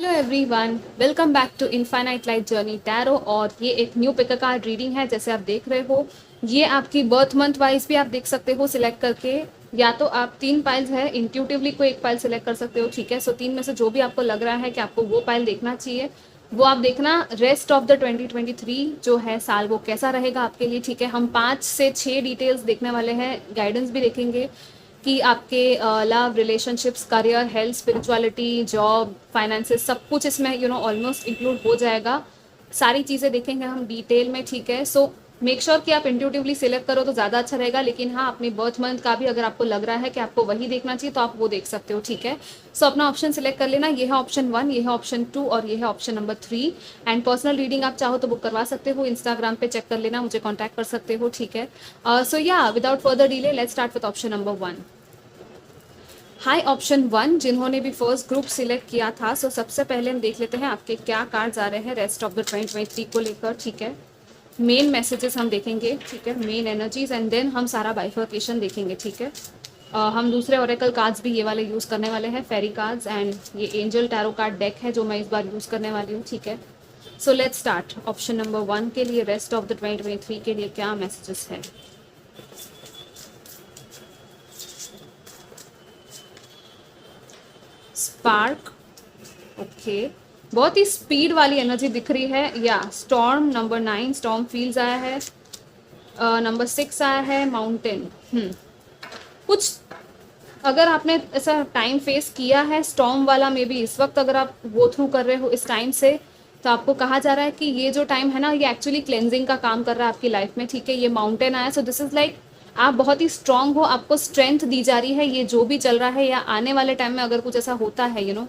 Hello everyone, welcome back to infinite light journey tarot. और ये एक न्यू पिक कार्ड रीडिंग है। जैसे आप देख रहे हो, ये आपकी बर्थ मंथ वाइज भी आप देख सकते हो सिलेक्ट करके। या तो आप तीन पाइल्स है, इंट्यूटिवली कोई एक पाइल सिलेक्ट कर सकते हो। ठीक है, सो तीन में से जो भी आपको लग रहा है कि आपको वो पाइल देखना चाहिए वो आप देखना। रेस्ट ऑफ द 2023 जो है साल, वो कैसा रहेगा आपके लिए। ठीक है, हम 5 से 6 डिटेल्स देखने वाले हैं, गाइडेंस भी देखेंगे कि आपके love, relationships, career, health, spirituality, job, finances, सब कुछ इसमें ऑलमोस्ट इंक्लूड हो जाएगा। सारी चीज़ें देखेंगे हम डिटेल में। ठीक है, सो मेक श्योर कि आप इंट्यूटिवली सिलेक्ट करो तो ज़्यादा अच्छा रहेगा। लेकिन हाँ, अपनी बर्थ मंथ का भी अगर आपको लग रहा है कि आपको वही देखना चाहिए तो आप वो देख सकते हो। ठीक है, सो अपना ऑप्शन सिलेक्ट कर लेना। ये है ऑप्शन 1, ये है ऑप्शन 2 और ये है option number 3। And personal reading आप चाहो तो बुक करवा सकते हो, इंस्टाग्राम पे चेक कर लेना, मुझे कॉन्टैक्ट कर सकते हो। ठीक है, सो या without further delay let's start with option number 1। High option 1 जिन्होंने भी फर्स्ट ग्रुप सिलेक्ट किया था, सो सबसे पहले हम देख लेते हैं आपके क्या कार्ड्स आ रहे हैं रेस्ट ऑफ द 2023 को लेकर। ठीक है, मेन मैसेजेस हम देखेंगे। ठीक है, मेन एनर्जीज एंड देन हम सारा बाइफर्केशन देखेंगे। ठीक है, हम दूसरे ओरेकल कार्ड्स भी ये वाले यूज़ करने वाले हैं, फेरी कार्ड्स, एंड ये एंजल टैरो कार्ड डेक है जो मैं इस बार यूज़ करने वाली हूँ। ठीक है, so let's start. Option number 1 के लिए रेस्ट ऑफ द 2023 के लिए क्या मैसेजेस है। स्पार्क, ओके, बहुत ही स्पीड वाली एनर्जी दिख रही है। या स्टॉर्म, नंबर 9 स्टॉर्म फील्स आया है। नंबर 6 आया है माउंटेन। कुछ अगर आपने ऐसा टाइम फेस किया है स्टॉर्म वाला, मे बी इस वक्त अगर आप गो थ्रू कर रहे हो इस टाइम से, तो आपको कहा जा रहा है कि ये जो टाइम है ना, ये एक्चुअली क्लेंजिंग का काम कर रहा है आपकी लाइफ में। ठीक है, ये माउंटेन आया, सो दिस इज लाइक आप बहुत ही स्ट्रांग हो, आपको स्ट्रेंथ दी जा रही है। ये जो भी चल रहा है या आने वाले टाइम में अगर कुछ ऐसा होता है,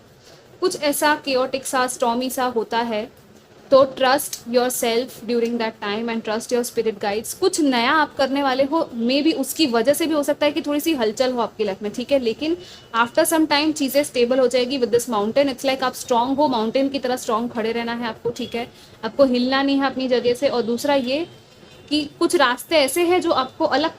कुछ ऐसा केओटिक सा, स्टॉमी सा होता है, तो trust your self during that time and trust your spirit guides. कुछ नया आप करने वाले हो, मे बी उसकी वजह से भी हो सकता है कि थोड़ी सी हलचल हो आपकी लाइफ में। ठीक है, लेकिन आफ्टर सम टाइम चीज़ें स्टेबल हो जाएगी with this mountain. It's like आप स्ट्रांग हो, माउंटेन की तरह स्ट्रांग खड़े रहना है आपको। ठीक है, आपको हिलना नहीं है अपनी जगह से। और दूसरा ये कि कुछ रास्ते ऐसे हैं जो आपको अलग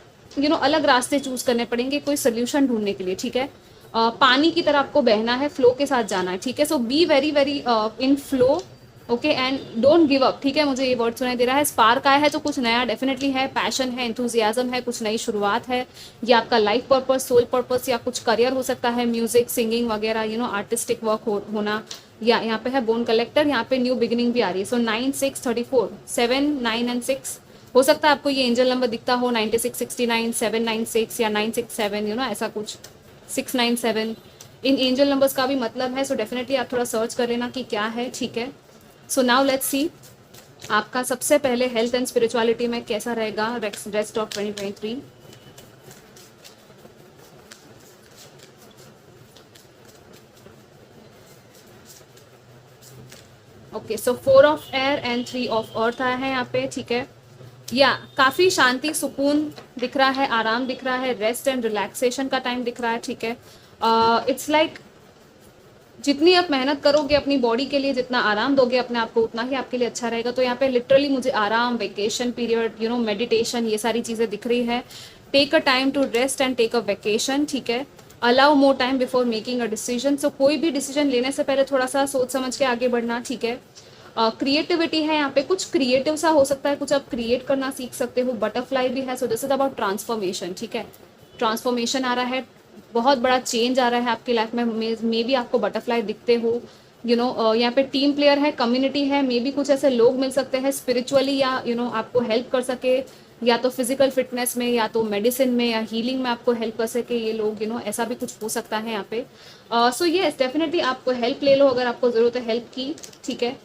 अलग रास्ते चूज करने पड़ेंगे कोई सोल्यूशन ढूंढने के लिए। ठीक है, पानी की तरह आपको बहना है, फ्लो के साथ जाना है। ठीक है, so be very very in flow, okay, and don't give up. ठीक है, मुझे ये वर्ड सुनाई दे रहा है। स्पार्क आया है तो कुछ नया डेफिनेटली है, पैशन है, एंथुजियाज्म है, कुछ नई शुरुआत है। या आपका लाइफ पर्पस, सोल पर्पस, या कुछ करियर हो सकता है, म्यूजिक, सिंगिंग वगैरह, आर्टिस्टिक वर्क होना। या यहाँ पे है बोन कलेक्टर, यहाँ पे न्यू बिगिनिंग भी आ रही है। सो 9 6 34, 7 9 एंड 6 हो सकता है आपको ये एंजल नंबर दिखता हो, 96 69 796 या 967, ऐसा कुछ 697। इन एंजल नंबर्स का भी मतलब है, सो डेफिनेटली आप थोड़ा सर्च कर लेना कि क्या है। ठीक है, सो नाउ लेट्स सी आपका सबसे पहले हेल्थ एंड स्पिरिचुअलिटी में कैसा रहेगा rest of 2023। Okay, so 4 of air and 3 of earth आया है यहाँ पे। ठीक है, या काफ़ी शांति, सुकून दिख रहा है, आराम दिख रहा है, रेस्ट एंड रिलैक्सेशन का टाइम दिख रहा है। ठीक है, इट्स लाइक जितनी आप मेहनत करोगे अपनी बॉडी के लिए, जितना आराम दोगे अपने आप को, उतना ही आपके लिए अच्छा रहेगा। तो यहाँ पे लिटरली मुझे आराम, वेकेशन पीरियड, मेडिटेशन, ये सारी चीज़ें दिख रही है। Take a time to rest and take a vacation. ठीक है, allow more time before making a decision. So कोई भी डिसीजन लेने से पहले थोड़ा सा सोच समझ के आगे बढ़ना। ठीक है, क्रिएटिविटी है यहाँ पे, कुछ क्रिएटिव सा हो सकता है, कुछ आप क्रिएट करना सीख सकते हो। बटरफ्लाई भी है, so this is about transformation. ठीक है, ट्रांसफॉर्मेशन आ रहा है, बहुत बड़ा चेंज आ रहा है आपकी लाइफ में। मे बी आपको बटरफ्लाई दिखते हो। यहाँ पे टीम प्लेयर है, कम्युनिटी है, मे बी कुछ ऐसे लोग मिल सकते हैं स्पिरिचुअली या आपको हेल्प कर सके, या तो फिजिकल फिटनेस में, या तो मेडिसिन में, या हीलिंग में आपको हेल्प कर सके ये लोग। ऐसा भी कुछ हो सकता है यहाँ पे। सो येस, डेफिनेटली आपको हेल्प ले लो अगर आपको ज़रूरत है हेल्प की। ठीक है,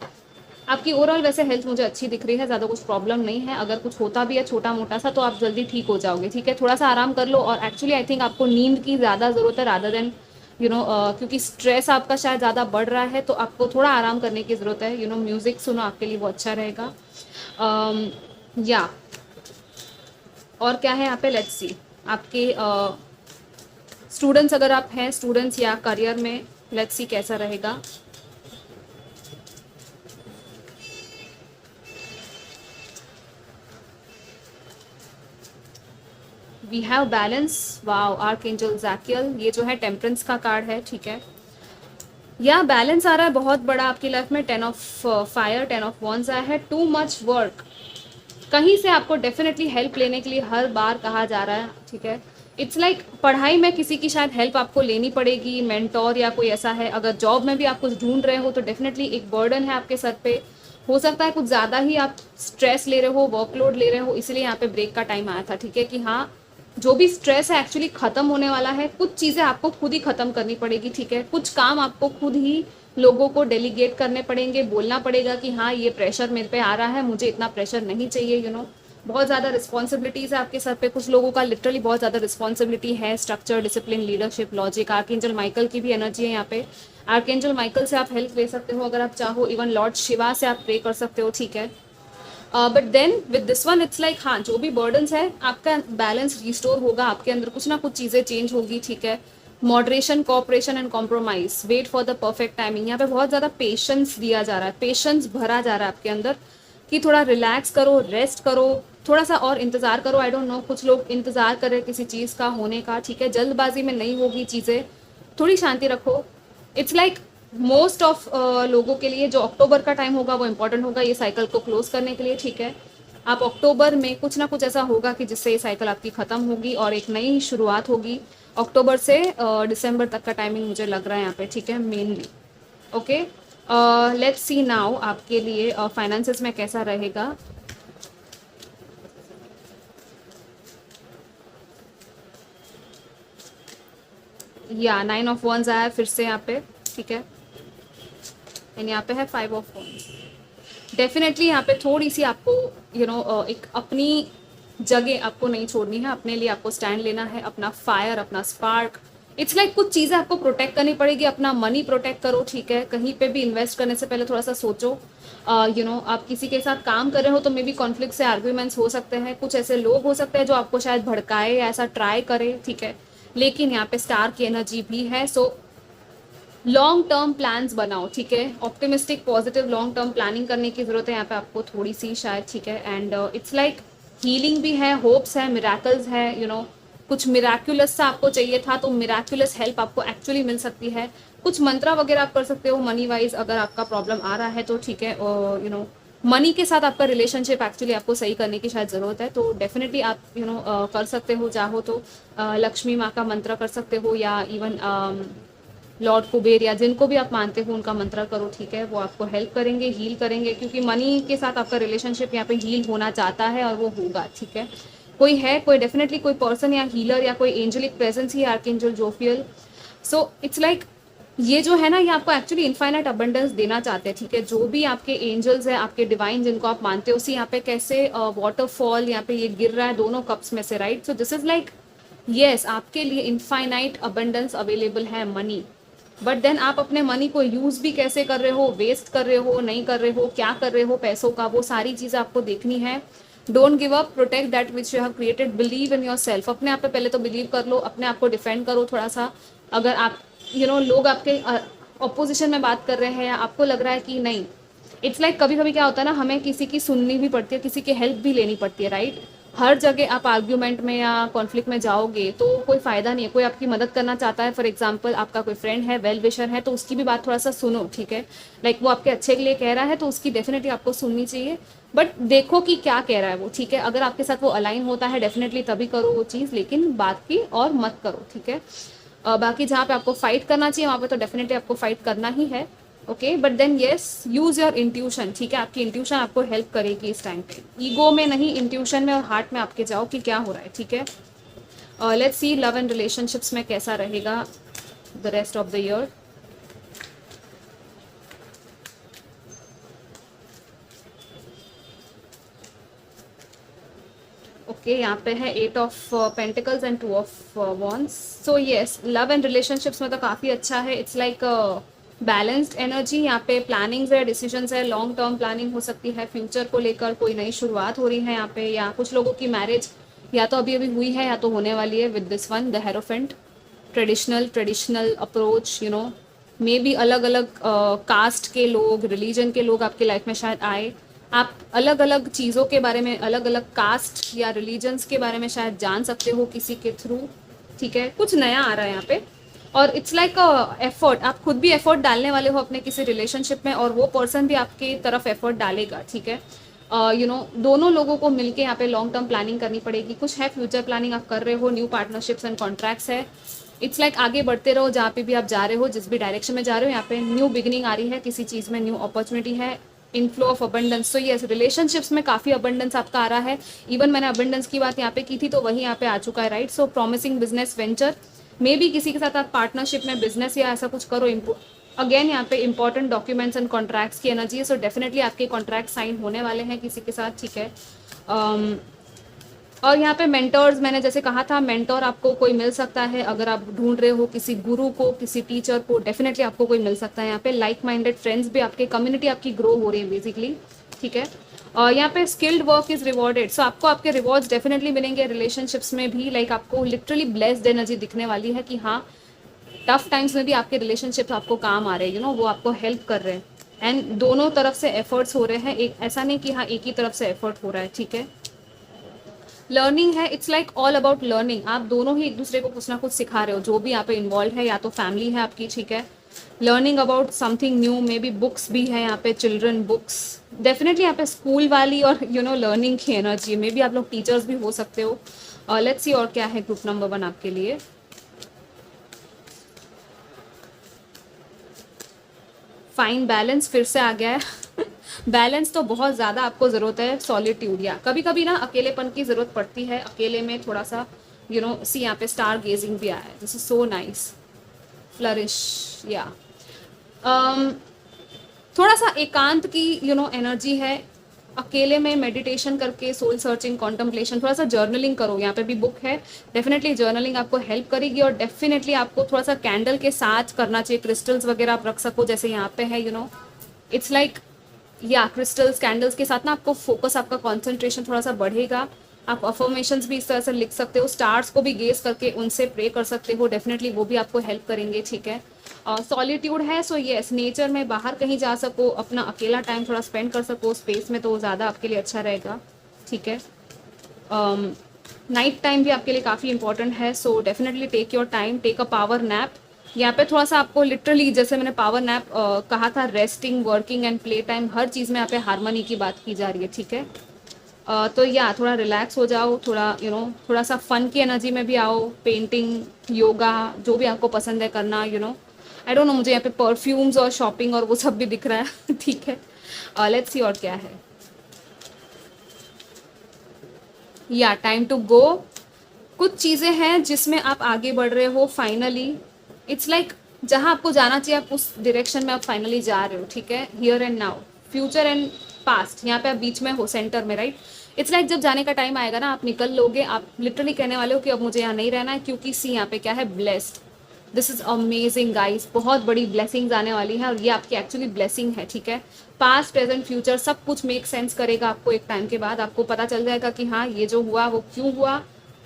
आपकी ओवरऑल वैसे हेल्थ मुझे अच्छी दिख रही है, ज़्यादा कुछ प्रॉब्लम नहीं है। अगर कुछ होता भी है छोटा मोटा सा तो आप जल्दी ठीक हो जाओगे। ठीक है, थोड़ा सा आराम कर लो। और एक्चुअली आई थिंक आपको नींद की ज़्यादा ज़रूरत है रादर देन क्योंकि स्ट्रेस आपका शायद ज़्यादा बढ़ रहा है, तो आपको थोड़ा आराम करने की ज़रूरत है। म्यूज़िक सुनो, आपके लिए वो अच्छा रहेगा। या और क्या है यहाँ पे, लेट्स सी आपके स्टूडेंट्स, अगर आप हैं स्टूडेंट्स या करियर में, लेट्स सी कैसा रहेगा। We have balance, wow, archangel जैकियल, ये जो है टेम्परेंस का कार्ड है। ठीक है, या बैलेंस आ रहा है बहुत बड़ा आपकी लाइफ में। 10 ऑफ फायर, 10 ऑफ वॉन्स आया है। टू मच वर्क, कहीं से आपको डेफिनेटली हेल्प लेने के लिए हर बार कहा जा रहा है, ठीक है। इट्स लाइक पढ़ाई में किसी की शायद हेल्प आपको लेनी पड़ेगी, मेंटोर या कोई ऐसा है। अगर जॉब में भी आप कुछ ढूंढ रहे हो तो डेफिनेटली एक बर्डन है आपके सर पे। हो सकता है कुछ ज़्यादा ही आप स्ट्रेस ले रहे हो, वर्कलोड ले रहे हो, इसीलिए यहाँ पे ब्रेक का टाइम आया था, ठीक है। कि हाँ, जो भी स्ट्रेस है एक्चुअली ख़त्म होने वाला है। कुछ चीज़ें आपको खुद ही ख़त्म करनी पड़ेगी, ठीक है। कुछ काम आपको खुद ही लोगों को डेलीगेट करने पड़ेंगे, बोलना पड़ेगा कि हाँ ये प्रेशर मेरे पे आ रहा है, मुझे इतना प्रेशर नहीं चाहिए, बहुत ज़्यादा रिस्पॉन्सिबिलिटीज़ है आपके सर पे। कुछ लोगों का लिटरली बहुत ज़्यादा रिस्पॉन्सिबिलिटी है, structure, discipline, leadership, logic. Archangel Michael की भी एनर्जी है यहाँ पे। आर्कएंजल माइकल से आप हेल्प ले सकते हो अगर आप चाहो। इवन लॉर्ड शिवा से आप प्रे कर सकते हो, ठीक है। But then with this one it's like, हाँ जो भी बर्डन्स है आपका बैलेंस रिस्टोर होगा, आपके अंदर कुछ ना कुछ चीज़ें चेंज होगी, ठीक है। Moderation, cooperation and compromise, wait for the perfect timing. यहाँ पे बहुत ज़्यादा पेशेंस दिया जा रहा है, पेशेंस भरा जा रहा है आपके अंदर कि थोड़ा रिलैक्स करो, रेस्ट करो, थोड़ा सा और इंतज़ार करो। आई डोंट नो, कुछ लोग इंतज़ार कर रहे हैं किसी चीज़ का होने का, ठीक है। जल्दबाजी में नहीं होगी चीज़ें, थोड़ी शांति रखो। इट्स लाइक मोस्ट ऑफ लोगों के लिए जो अक्टूबर का टाइम होगा वो इंपॉर्टेंट होगा ये साइकिल को क्लोज करने के लिए, ठीक है। आप अक्टूबर में कुछ ना कुछ ऐसा होगा कि जिससे ये साइकिल आपकी ख़त्म होगी और एक नई शुरुआत होगी। अक्टूबर से दिसंबर तक का टाइमिंग मुझे लग रहा है यहाँ पे, ठीक है, mainly. Okay, let's see now आपके लिए फाइनेंसेस में कैसा रहेगा। या 9 ऑफ वंस आया है फिर से यहाँ पे, ठीक है। एंड यहाँ पे है 5 ऑफ वंस। डेफिनेटली यहाँ पे थोड़ी सी आपको एक अपनी जगह आपको नहीं छोड़नी है, अपने लिए आपको स्टैंड लेना है, अपना फायर, अपना स्पार्क। इट्स लाइक कुछ चीज़ें आपको प्रोटेक्ट करनी पड़ेगी। अपना मनी प्रोटेक्ट करो, ठीक है। कहीं पे भी इन्वेस्ट करने से पहले थोड़ा सा सोचो। आप किसी के साथ काम कर रहे हो तो मे बी कॉन्फ्लिक्ट से आर्ग्यूमेंट्स हो सकते हैं। कुछ ऐसे लोग हो सकते हैं जो आपको शायद भड़काए या ऐसा ट्राई करे, ठीक है। लेकिन यहाँ पे स्टार की एनर्जी भी है, सो लॉन्ग टर्म प्लान्स बनाओ, ठीक है। Optimistic, positive, long term planning करने की जरूरत है यहाँ पे आपको थोड़ी सी शायद, ठीक है। एंड इट्स लाइक हीलिंग भी है, होप्स है, मिराकल्स है, कुछ मिराक्युलस सा आपको चाहिए था तो मिराक्युलस हेल्प आपको एक्चुअली मिल सकती है। कुछ मंत्रा वगैरह आप कर सकते हो मनी वाइज अगर आपका प्रॉब्लम आ रहा है तो, ठीक है। मनी के साथ आपका रिलेशनशिप एक्चुअली आपको सही करने की शायद ज़रूरत है, तो डेफिनेटली आप कर सकते हो। चाहो तो लक्ष्मी माँ का मंत्र कर सकते हो या इवन लॉर्ड कुबेर या जिनको भी आप मानते हो उनका मंत्र करो, ठीक है। वो आपको हेल्प करेंगे, हील करेंगे, क्योंकि मनी के साथ आपका रिलेशनशिप यहाँ पे हील होना चाहता है और वो होगा, ठीक है। कोई है, कोई डेफिनेटली कोई पर्सन या हीलर या कोई एंजलिक प्रेजेंस ही, archangel Jophiel. So it's like ये जो है ना, ये आपको एक्चुअली इनफाइनाइट अबंडेंस देना चाहते हैं, ठीक है। जो भी आपके एंजल्स है, आपके डिवाइन जिनको आप मानते हो, सी यहाँ पे कैसे वाटरफॉल यहाँ पे ये गिर रहा है दोनों कप्स में से, right. So this is like yes, आपके लिए इनफाइनाइट अबंडेंस अवेलेबल है मनी। बट देन आप अपने मनी को यूज़ भी कैसे कर रहे हो, वेस्ट कर रहे हो, नहीं कर रहे हो, क्या कर रहे हो पैसों का, वो सारी चीज़ें आपको देखनी है। Don't give up, protect that which you have created, believe in your self. अपने आप पे पहले तो बिलीव कर लो, अपने आप को डिफेंड करो थोड़ा सा। अगर आप लोग आपके अपोजिशन में बात कर रहे हैं या आपको लग रहा है कि नहीं, इट्स लाइक कभी कभी क्या होता है ना, हमें किसी की सुननी भी पड़ती है, किसी की हेल्प भी लेनी पड़ती है, राइट। हर जगह आप आर्ग्यूमेंट में या कॉन्फ्लिक्ट में जाओगे तो कोई फ़ायदा नहीं है। कोई आपकी मदद करना चाहता है, फॉर एग्जांपल आपका कोई फ्रेंड है, वेल विशर है, तो उसकी भी बात थोड़ा सा सुनो, ठीक है। लाइक वो आपके अच्छे के लिए कह रहा है तो उसकी डेफिनेटली आपको सुननी चाहिए, बट देखो कि क्या कह रहा है वो, ठीक है। अगर आपके साथ वो अलाइन होता है डेफिनेटली तभी करो वो चीज़, लेकिन बात की और मत करो, ठीक है। बाकी जहाँ पे आपको फाइट करना चाहिए वहाँ पे तो डेफिनेटली आपको फाइट करना ही है, okay. But then yes, use your intuition, ठीक है। आपकी इंट्यूशन आपको हेल्प करेगी इस टाइम पे। ईगो में नहीं, इंट्यूशन में और हार्ट में आपके जाओ कि क्या हो रहा है, ठीक है। Let's C love and relationships में कैसा रहेगा the rest of the year. Okay, यहाँ पे है 8 of pentacles and 2 of wands. So yes, love and relationships में तो काफ़ी अच्छा है। It's like balanced energy. यहाँ पे प्लानिंग्स है, डिसीजंस है, लॉन्ग टर्म प्लानिंग हो सकती है, फ्यूचर को लेकर कोई नई शुरुआत हो रही है यहाँ पे, या कुछ लोगों की मैरिज या तो अभी अभी हुई है या तो होने वाली है with this one, the hierophant. Traditional approach, may be अलग अलग कास्ट के लोग, रिलीजन के लोग आपकी लाइफ में शायद आए। आप अलग अलग चीज़ों के बारे में, अलग अलग कास्ट या रिलीजन्स के बारे में शायद जान सकते हो किसी के थ्रू, ठीक है। कुछ नया आ रहा है यहाँ पे। और इट्स लाइक एफर्ट, आप खुद भी एफर्ट डालने वाले हो अपने किसी रिलेशनशिप में, और वो पर्सन भी आपके तरफ एफर्ट डालेगा, ठीक है। दोनों लोगों को मिलके यहाँ पे लॉन्ग टर्म प्लानिंग करनी पड़ेगी। कुछ है फ्यूचर प्लानिंग आप कर रहे हो, न्यू पार्टनरशिप्स एंड कॉन्ट्रैक्ट्स है। इट्स लाइक आगे बढ़ते रहो, जहाँ पे भी आप जा रहे हो, जिस भी डायरेक्शन में जा रहे हो, यहाँ पे न्यू बिगिनिंग आ रही है, किसी चीज़ में न्यू अपॉर्चुनिटी है, इनफ्लो ऑफ अबंडेंस। तो यस, रिलेशनशिप्स में काफ़ी अबंडेंस आपका आ रहा है। इवन मैंने अबंडेंस की बात यहाँ पे की थी, तो वही यहाँ पे आ चुका है, right. So promising business venture, may be किसी के साथ आप पार्टनरशिप में बिजनेस या ऐसा कुछ करो। अगेन यहाँ पे इंपॉर्टेंट डॉक्यूमेंट्स एंड कॉन्ट्रैक्ट्स की एनर्जी है, सो डेफिनेटली आपके कॉन्ट्रैक्ट साइन होने वाले हैं किसी के साथ, ठीक है। और यहाँ पे मेंटर्स, मैंने जैसे कहा था, मेंटोर आपको कोई मिल सकता है अगर आप ढूंढ रहे हो किसी गुरु को, किसी टीचर को, डेफिनेटली आपको कोई मिल सकता है। यहाँ पे लाइक माइंडेड फ्रेंड्स भी, आपके कम्युनिटी आपकी ग्रो हो रही है बेसिकली, ठीक है। और यहाँ पे स्किल्ड वर्क इज रिवॉर्डेड, सो आपको आपके रिवॉर्ड्स डेफिनेटली मिलेंगे रिलेशनशिप्स में भी। लाइक आपको लिटरली ब्लेस्ड एनर्जी दिखने वाली है कि हाँ, टफ टाइम्स में भी आपके रिलेशनशिप आपको काम आ रहे हैं, वो आपको हेल्प कर रहे हैं। एंड दोनों तरफ से एफर्ट्स हो रहे हैं, एक ऐसा नहीं कि हाँ एक ही तरफ से एफर्ट हो रहा है, ठीक है। लर्निंग है, it's like all about learning. आप दोनों ही एक दूसरे को कुछ ना कुछ सिखा रहे हो, जो भी यहाँ पे इन्वॉल्व है, या तो फैमिली है आपकी, ठीक है। Learning about something new, may be books भी है यहाँ पे, चिल्ड्रन बुक्स, डेफिनेटली यहाँ पे स्कूल वाली और लर्निंग की एनर्जी, मे बी आप लोग टीचर्स भी हो सकते हो। लेट्स सी और क्या है ग्रुप नंबर 1 आपके लिए। फाइन बैलेंस फिर से आ गया है बैलेंस तो बहुत ज़्यादा आपको ज़रूरत है। सॉलिट्यूड, या कभी कभी ना अकेलेपन की ज़रूरत पड़ती है, अकेले में थोड़ा सा सी यहाँ पे स्टार गेजिंग भी आया है, this is so nice. Flourish, या थोड़ा सा एकांत की एनर्जी है। अकेले में मेडिटेशन करके, सोल सर्चिंग, कॉन्टम्पलेशन, थोड़ा सा जर्नलिंग करो। यहाँ पे भी बुक है, डेफिनेटली जर्नलिंग आपको हेल्प करेगी। और डेफिनेटली आपको थोड़ा सा कैंडल के साथ करना चाहिए, क्रिस्टल्स वगैरह आप रख सको, जैसे यहाँ पे है इट्स लाइक, या क्रिस्टल्स कैंडल्स के साथ ना आपको फोकस, आपका कॉन्सेंट्रेशन थोड़ा सा बढ़ेगा। आप अफर्मेशंस भी इस तरह से लिख सकते हो, स्टार्स को भी गेज करके उनसे प्रे कर सकते हो, डेफिनेटली वो भी आपको हेल्प करेंगे, ठीक है। सॉलिट्यूड है, सो यस, नेचर में बाहर कहीं जा सको, अपना अकेला टाइम थोड़ा स्पेंड कर सको स्पेस में, तो ज़्यादा आपके लिए अच्छा रहेगा, ठीक है। नाइट टाइम भी आपके लिए काफ़ी इंपॉर्टेंट है, so definitely take your time, take a power nap. यहाँ पे थोड़ा सा आपको लिटरली, जैसे मैंने पावर नैप कहा था, resting, working and play time, हर चीज़ में यहाँ पे हारमोनी की बात की जा रही है, ठीक है। तो या थोड़ा रिलैक्स हो जाओ, थोड़ा थोड़ा सा फन की एनर्जी में भी आओ, पेंटिंग, योगा, जो भी आपको पसंद है करना, आई डोंट नो, मुझे यहाँ पे परफ्यूम्स और शॉपिंग और वो सब भी दिख रहा है ठीक है। लेट्स सी और क्या है। या टाइम टू गो, कुछ चीज़ें हैं जिसमें आप आगे बढ़ रहे हो फाइनली। इट्स लाइक जहाँ आपको जाना चाहिए, आप उस डायरेक्शन में आप फाइनली जा रहे हो, ठीक है। Here and now, future and past, यहाँ पे आप बीच में हो, सेंटर में, राइट। इट्स लाइक जब जाने का टाइम आएगा ना, आप निकल लोगे, आप लिटरली कहने वाले हो कि अब मुझे यहाँ नहीं रहना है, क्योंकि सी यहाँ पे क्या है, blessed. This is amazing guys, बहुत बड़ी ब्लेसिंग्स आने वाली है, और ये आपकी एक्चुअली ब्लेसिंग है, ठीक है। पास्ट, प्रेजेंट, फ्यूचर सब कुछ मेक सेंस करेगा आपको। एक टाइम के बाद आपको पता चल जाएगा कि हाँ, ये जो हुआ वो क्यों हुआ।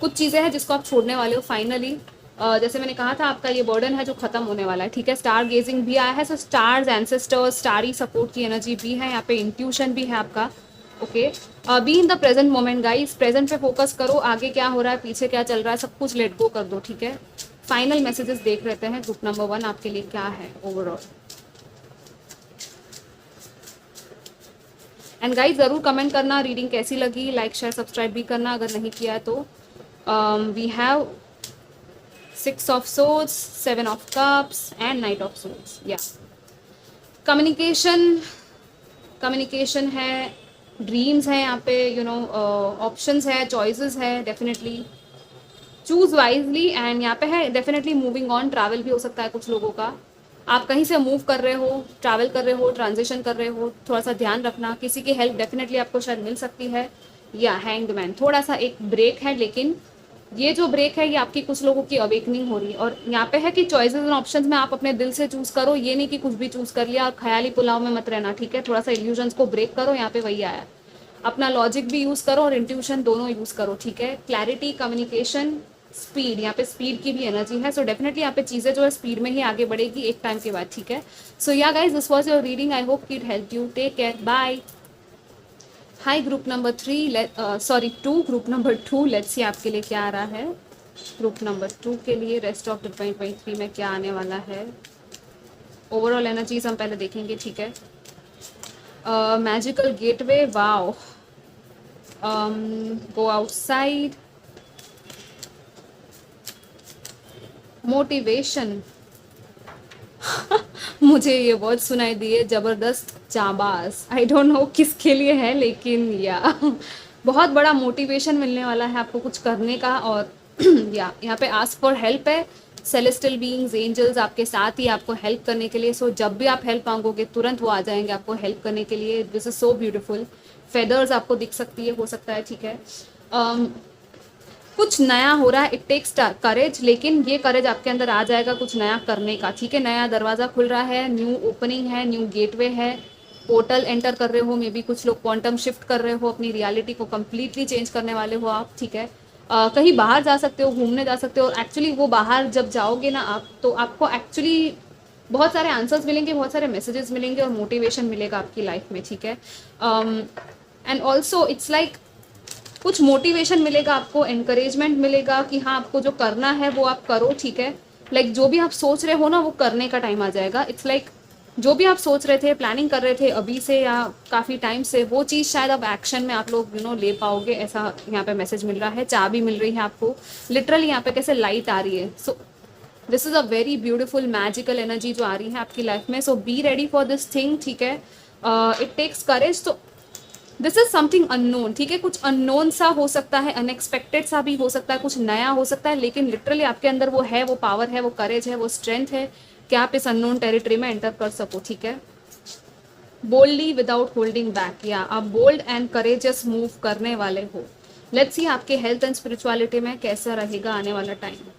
कुछ चीज़ें हैं जिसको आप छोड़ने वाले हो फाइनली। जैसे मैंने कहा था, आपका ये बर्डन है जो खत्म होने वाला है, ठीक है। स्टार गेजिंग भी आया है, सो स्टार्स, एंसेस्टर्स, स्टारी सपोर्ट की एनर्जी भी है यहाँ पे, इंट्यूशन भी है आपका, okay. Be in the present moment guys, present पे फोकस करो, आगे क्या हो रहा है, पीछे क्या चल रहा है, सब कुछ लेट गो कर दो, ठीक है। फाइनल मैसेजेस देख लेते हैं, ग्रुप नंबर 1 आपके लिए क्या है ओवरऑल। एंड गाइस ज़रूर कमेंट करना रीडिंग कैसी लगी, लाइक शेयर सब्सक्राइब भी करना अगर नहीं किया है तो। We have 6 of swords, 7 of cups and knight of swords. या कम्युनिकेशन है, ड्रीम्स है यहाँ पे, ऑप्शंस है, चॉइसेस है, डेफिनेटली चूज वाइजली। एंड यहाँ पे है डेफिनेटली मूविंग ऑन, ट्रैवल भी हो सकता है कुछ लोगों का, आप कहीं से मूव कर रहे हो, ट्रैवल कर रहे हो, ट्रांजिशन कर रहे हो, थोड़ा सा ध्यान रखना, किसी की हेल्प डेफिनेटली आपको शायद मिल सकती है। या हैंग्ड मैन, थोड़ा सा एक ब्रेक है, लेकिन ये जो ब्रेक है ये आपकी कुछ लोगों की अवेकनिंग हो रही है। और यहाँ पे है कि चॉइसेस एंड ऑप्शंस में आप अपने दिल से चूज करो, ये नहीं कि कुछ भी चूज कर लिया और ख्याली पुलाव में मत रहना, ठीक है। थोड़ा सा इल्यूजन्स को ब्रेक करो, यहाँ पे वही आया, अपना लॉजिक भी यूज करो और इंट्यूशन दोनों यूज करो, ठीक है। क्लैरिटी, कम्युनिकेशन, स्पीड, यहाँ पे स्पीड की भी एनर्जी है, सो डेफिनेटली यहाँ पे चीज़ें जो है स्पीड में ही आगे बढ़ेगी एक टाइम के बाद, ठीक है। So yeah guys, this was your reading, I hope it help you, take care, bye. Hi group number 3, sorry 2, group number 2, let's see आपके लिए क्या आ रहा है। ग्रुप नंबर 2 के लिए रेस्ट ऑफ 2023 में क्या आने वाला है। ओवरऑल एनर्जीज हम पहले देखेंगे, ठीक है। Magical gateway, wow, go outside, motivation मुझे ये वर्ड सुनाई दिए, जबरदस्त, जाबाज, आई डोंट नो किसके लिए है, लेकिन या बहुत बड़ा मोटिवेशन मिलने वाला है आपको कुछ करने का। और या यहाँ पे आस्क फॉर हेल्प है, सेलेस्टियल बीइंग्स, एंजल्स आपके साथ ही आपको हेल्प करने के लिए। सो जब भी आप हेल्प मांगोगे तुरंत वो आ जाएंगे आपको हेल्प करने के लिए। This is so beautiful. Feathers आपको दिख सकती है, हो सकता है, ठीक है। कुछ नया हो रहा है, इट टेक्स करेज, लेकिन ये करेज आपके अंदर आ जाएगा कुछ नया करने का, ठीक है। नया दरवाज़ा खुल रहा है, न्यू ओपनिंग है, न्यू गेटवे है, पोर्टल एंटर कर रहे हो, मे बी कुछ लोग क्वांटम शिफ्ट कर रहे हो, अपनी रियलिटी को कम्प्लीटली चेंज करने वाले हो आप, ठीक है। कहीं बाहर जा सकते हो, घूमने जा सकते हो, और एक्चुअली वो बाहर जब जाओगे ना आप, तो आपको एक्चुअली बहुत सारे आंसर्स मिलेंगे, बहुत सारे मैसेजेस मिलेंगे और मोटिवेशन मिलेगा आपकी लाइफ में, ठीक है। एंड ऑल्सो इट्स लाइक कुछ मोटिवेशन मिलेगा आपको, एनकरेजमेंट मिलेगा कि हाँ आपको जो करना है वो आप करो, ठीक है। लाइक जो भी आप सोच रहे हो ना वो करने का टाइम आ जाएगा। इट्स लाइक जो भी आप सोच रहे थे, प्लानिंग कर रहे थे अभी से या काफ़ी टाइम से, वो चीज़ शायद अब एक्शन में आप लोग ले पाओगे, ऐसा यहाँ पे मैसेज मिल रहा है। चाबी मिल रही है आपको, लिटरली यहाँ पे कैसे लाइट आ रही है। So this is a very beautiful magical energy जो आ रही है आपकी लाइफ में। So be ready for this thing, ठीक है। इट टेक्स करेज, तो दिस इज समथिंग अननोन, ठीक है। कुछ अननोन सा हो सकता है, अनएक्सपेक्टेड सा भी हो सकता है, कुछ नया हो सकता है, लेकिन लिटरली आपके अंदर वो है, वो पावर है, वो करेज है, वो स्ट्रेंथ है कि आप इस अननोन टेरिटरी में एंटर कर सको, ठीक है। बोल्डली विदाउट होल्डिंग बैक, या आप बोल्ड एंड करेजियस मूव करने वाले हो। लेट्स सी आपके हेल्थ एंड स्पिरिचुअलिटी में कैसा रहेगा आने वाला time.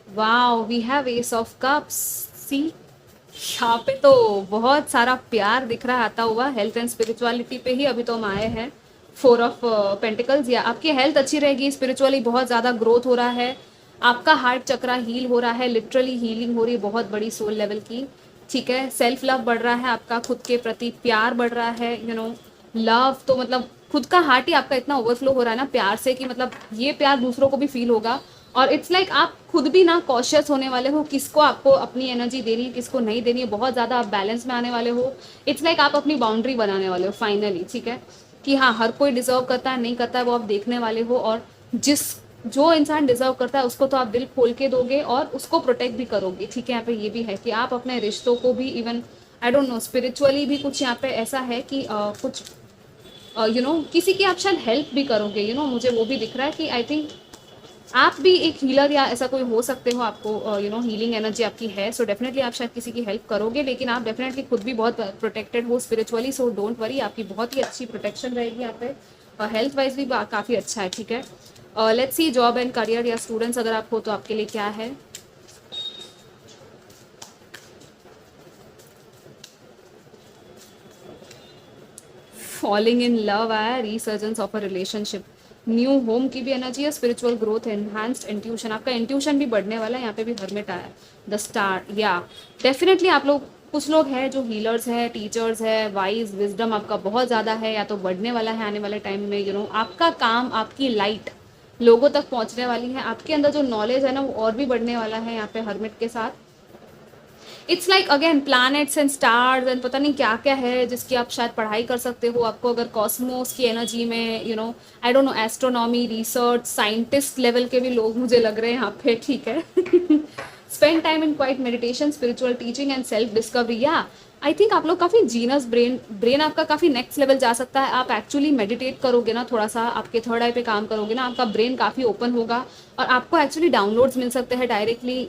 Wow, we have ace of cups, see यहाँ पे तो बहुत सारा प्यार दिख रहा है आता हुआ। हेल्थ एंड स्पिरिचुअलिटी पे ही अभी तो हम आए हैं। 4 ऑफ पेंटिकल्स, या आपकी हेल्थ अच्छी रहेगी, स्पिरिचुअली बहुत ज़्यादा ग्रोथ हो रहा है, आपका हार्ट चक्रा हील हो रहा है, लिटरली हीलिंग हो रही है बहुत बड़ी सोल लेवल की, ठीक है। सेल्फ लव बढ़ रहा है आपका, खुद के प्रति प्यार बढ़ रहा है, लव, तो मतलब खुद का हार्ट ही आपका इतना ओवरफ्लो हो रहा है ना प्यार से कि मतलब ये प्यार दूसरों को भी फील होगा। और इट्स लाइक आप खुद भी ना कॉशियस होने वाले हो, किसको आपको अपनी एनर्जी देनी है, किसको नहीं देनी है, बहुत ज़्यादा आप बैलेंस में आने वाले हो। इट्स लाइक आप अपनी बाउंड्री बनाने वाले हो फाइनली, ठीक है, कि हाँ हर कोई डिजर्व करता है, नहीं करता है, वो आप देखने वाले हो। और जो इंसान डिजर्व करता है उसको तो आप दिल खोल के दोगे और उसको प्रोटेक्ट भी करोगे, ठीक है। यहाँ पे ये भी है कि आप अपने रिश्तों को भी, even I don't no spiritually भी कुछ यहाँ पे ऐसा है कि कुछ किसी की आप शायद हेल्प भी करोगे, मुझे वो भी दिख रहा है कि आई थिंक आप भी एक हीलर या ऐसा कोई हो सकते हो, आपको हीलिंग एनर्जी आपकी है। सो डेफिनेटली आप शायद किसी की हेल्प करोगे, लेकिन आप डेफिनेटली खुद भी बहुत प्रोटेक्टेड हो स्पिरिचुअली। सो डोंट वरी, आपकी बहुत ही अच्छी प्रोटेक्शन रहेगी यहाँ पे। हेल्थ वाइज भी काफ़ी अच्छा है, ठीक है। Let's C job and career या स्टूडेंट्स अगर आप हो तो आपके लिए क्या है। फॉलिंग इन लव आया, resurgence of a relationship, new home की भी एनर्जी है, स्पिरिचुअल ग्रोथ, एनहांस्ड इंट्यूशन, आपका इंट्यूशन भी बढ़ने वाला है। यहाँ पे भी हर्मिट आया, द स्टार, या डेफिनेटली आप लोग, कुछ लोग हैं जो हीलर्स हैं, टीचर्स है, वाइज विजडम आपका बहुत ज़्यादा है या तो बढ़ने वाला है आने वाले टाइम में। आपका काम, आपकी लाइट लोगों तक पहुँचने वाली है, आपके अंदर जो नॉलेज है ना वो और भी बढ़ने वाला है यहाँ पे हर्मिट के साथ। It's like again planets and stars and पता नहीं क्या क्या है जिसकी आप शायद पढ़ाई कर सकते हो। आपको अगर कॉस्मोस की एनर्जी में आई don't no astronomy, research, scientist level के भी लोग मुझे लग रहे हैं यहाँ पे, ठीक है। Spend time in quite meditation, spiritual teaching and self discovery, या आई थिंक आप लोग काफ़ी जीनस ब्रेन आपका काफ़ी नेक्स्ट लेवल जा सकता है। आप एक्चुअली मेडिटेट करोगे ना, थोड़ा सा आपके थर्ड आई पे काम करोगे ना, आपका ब्रेन काफ़ी ओपन होगा और आपको एक्चुअली डाउनलोड्स मिल सकते हैं डायरेक्टली।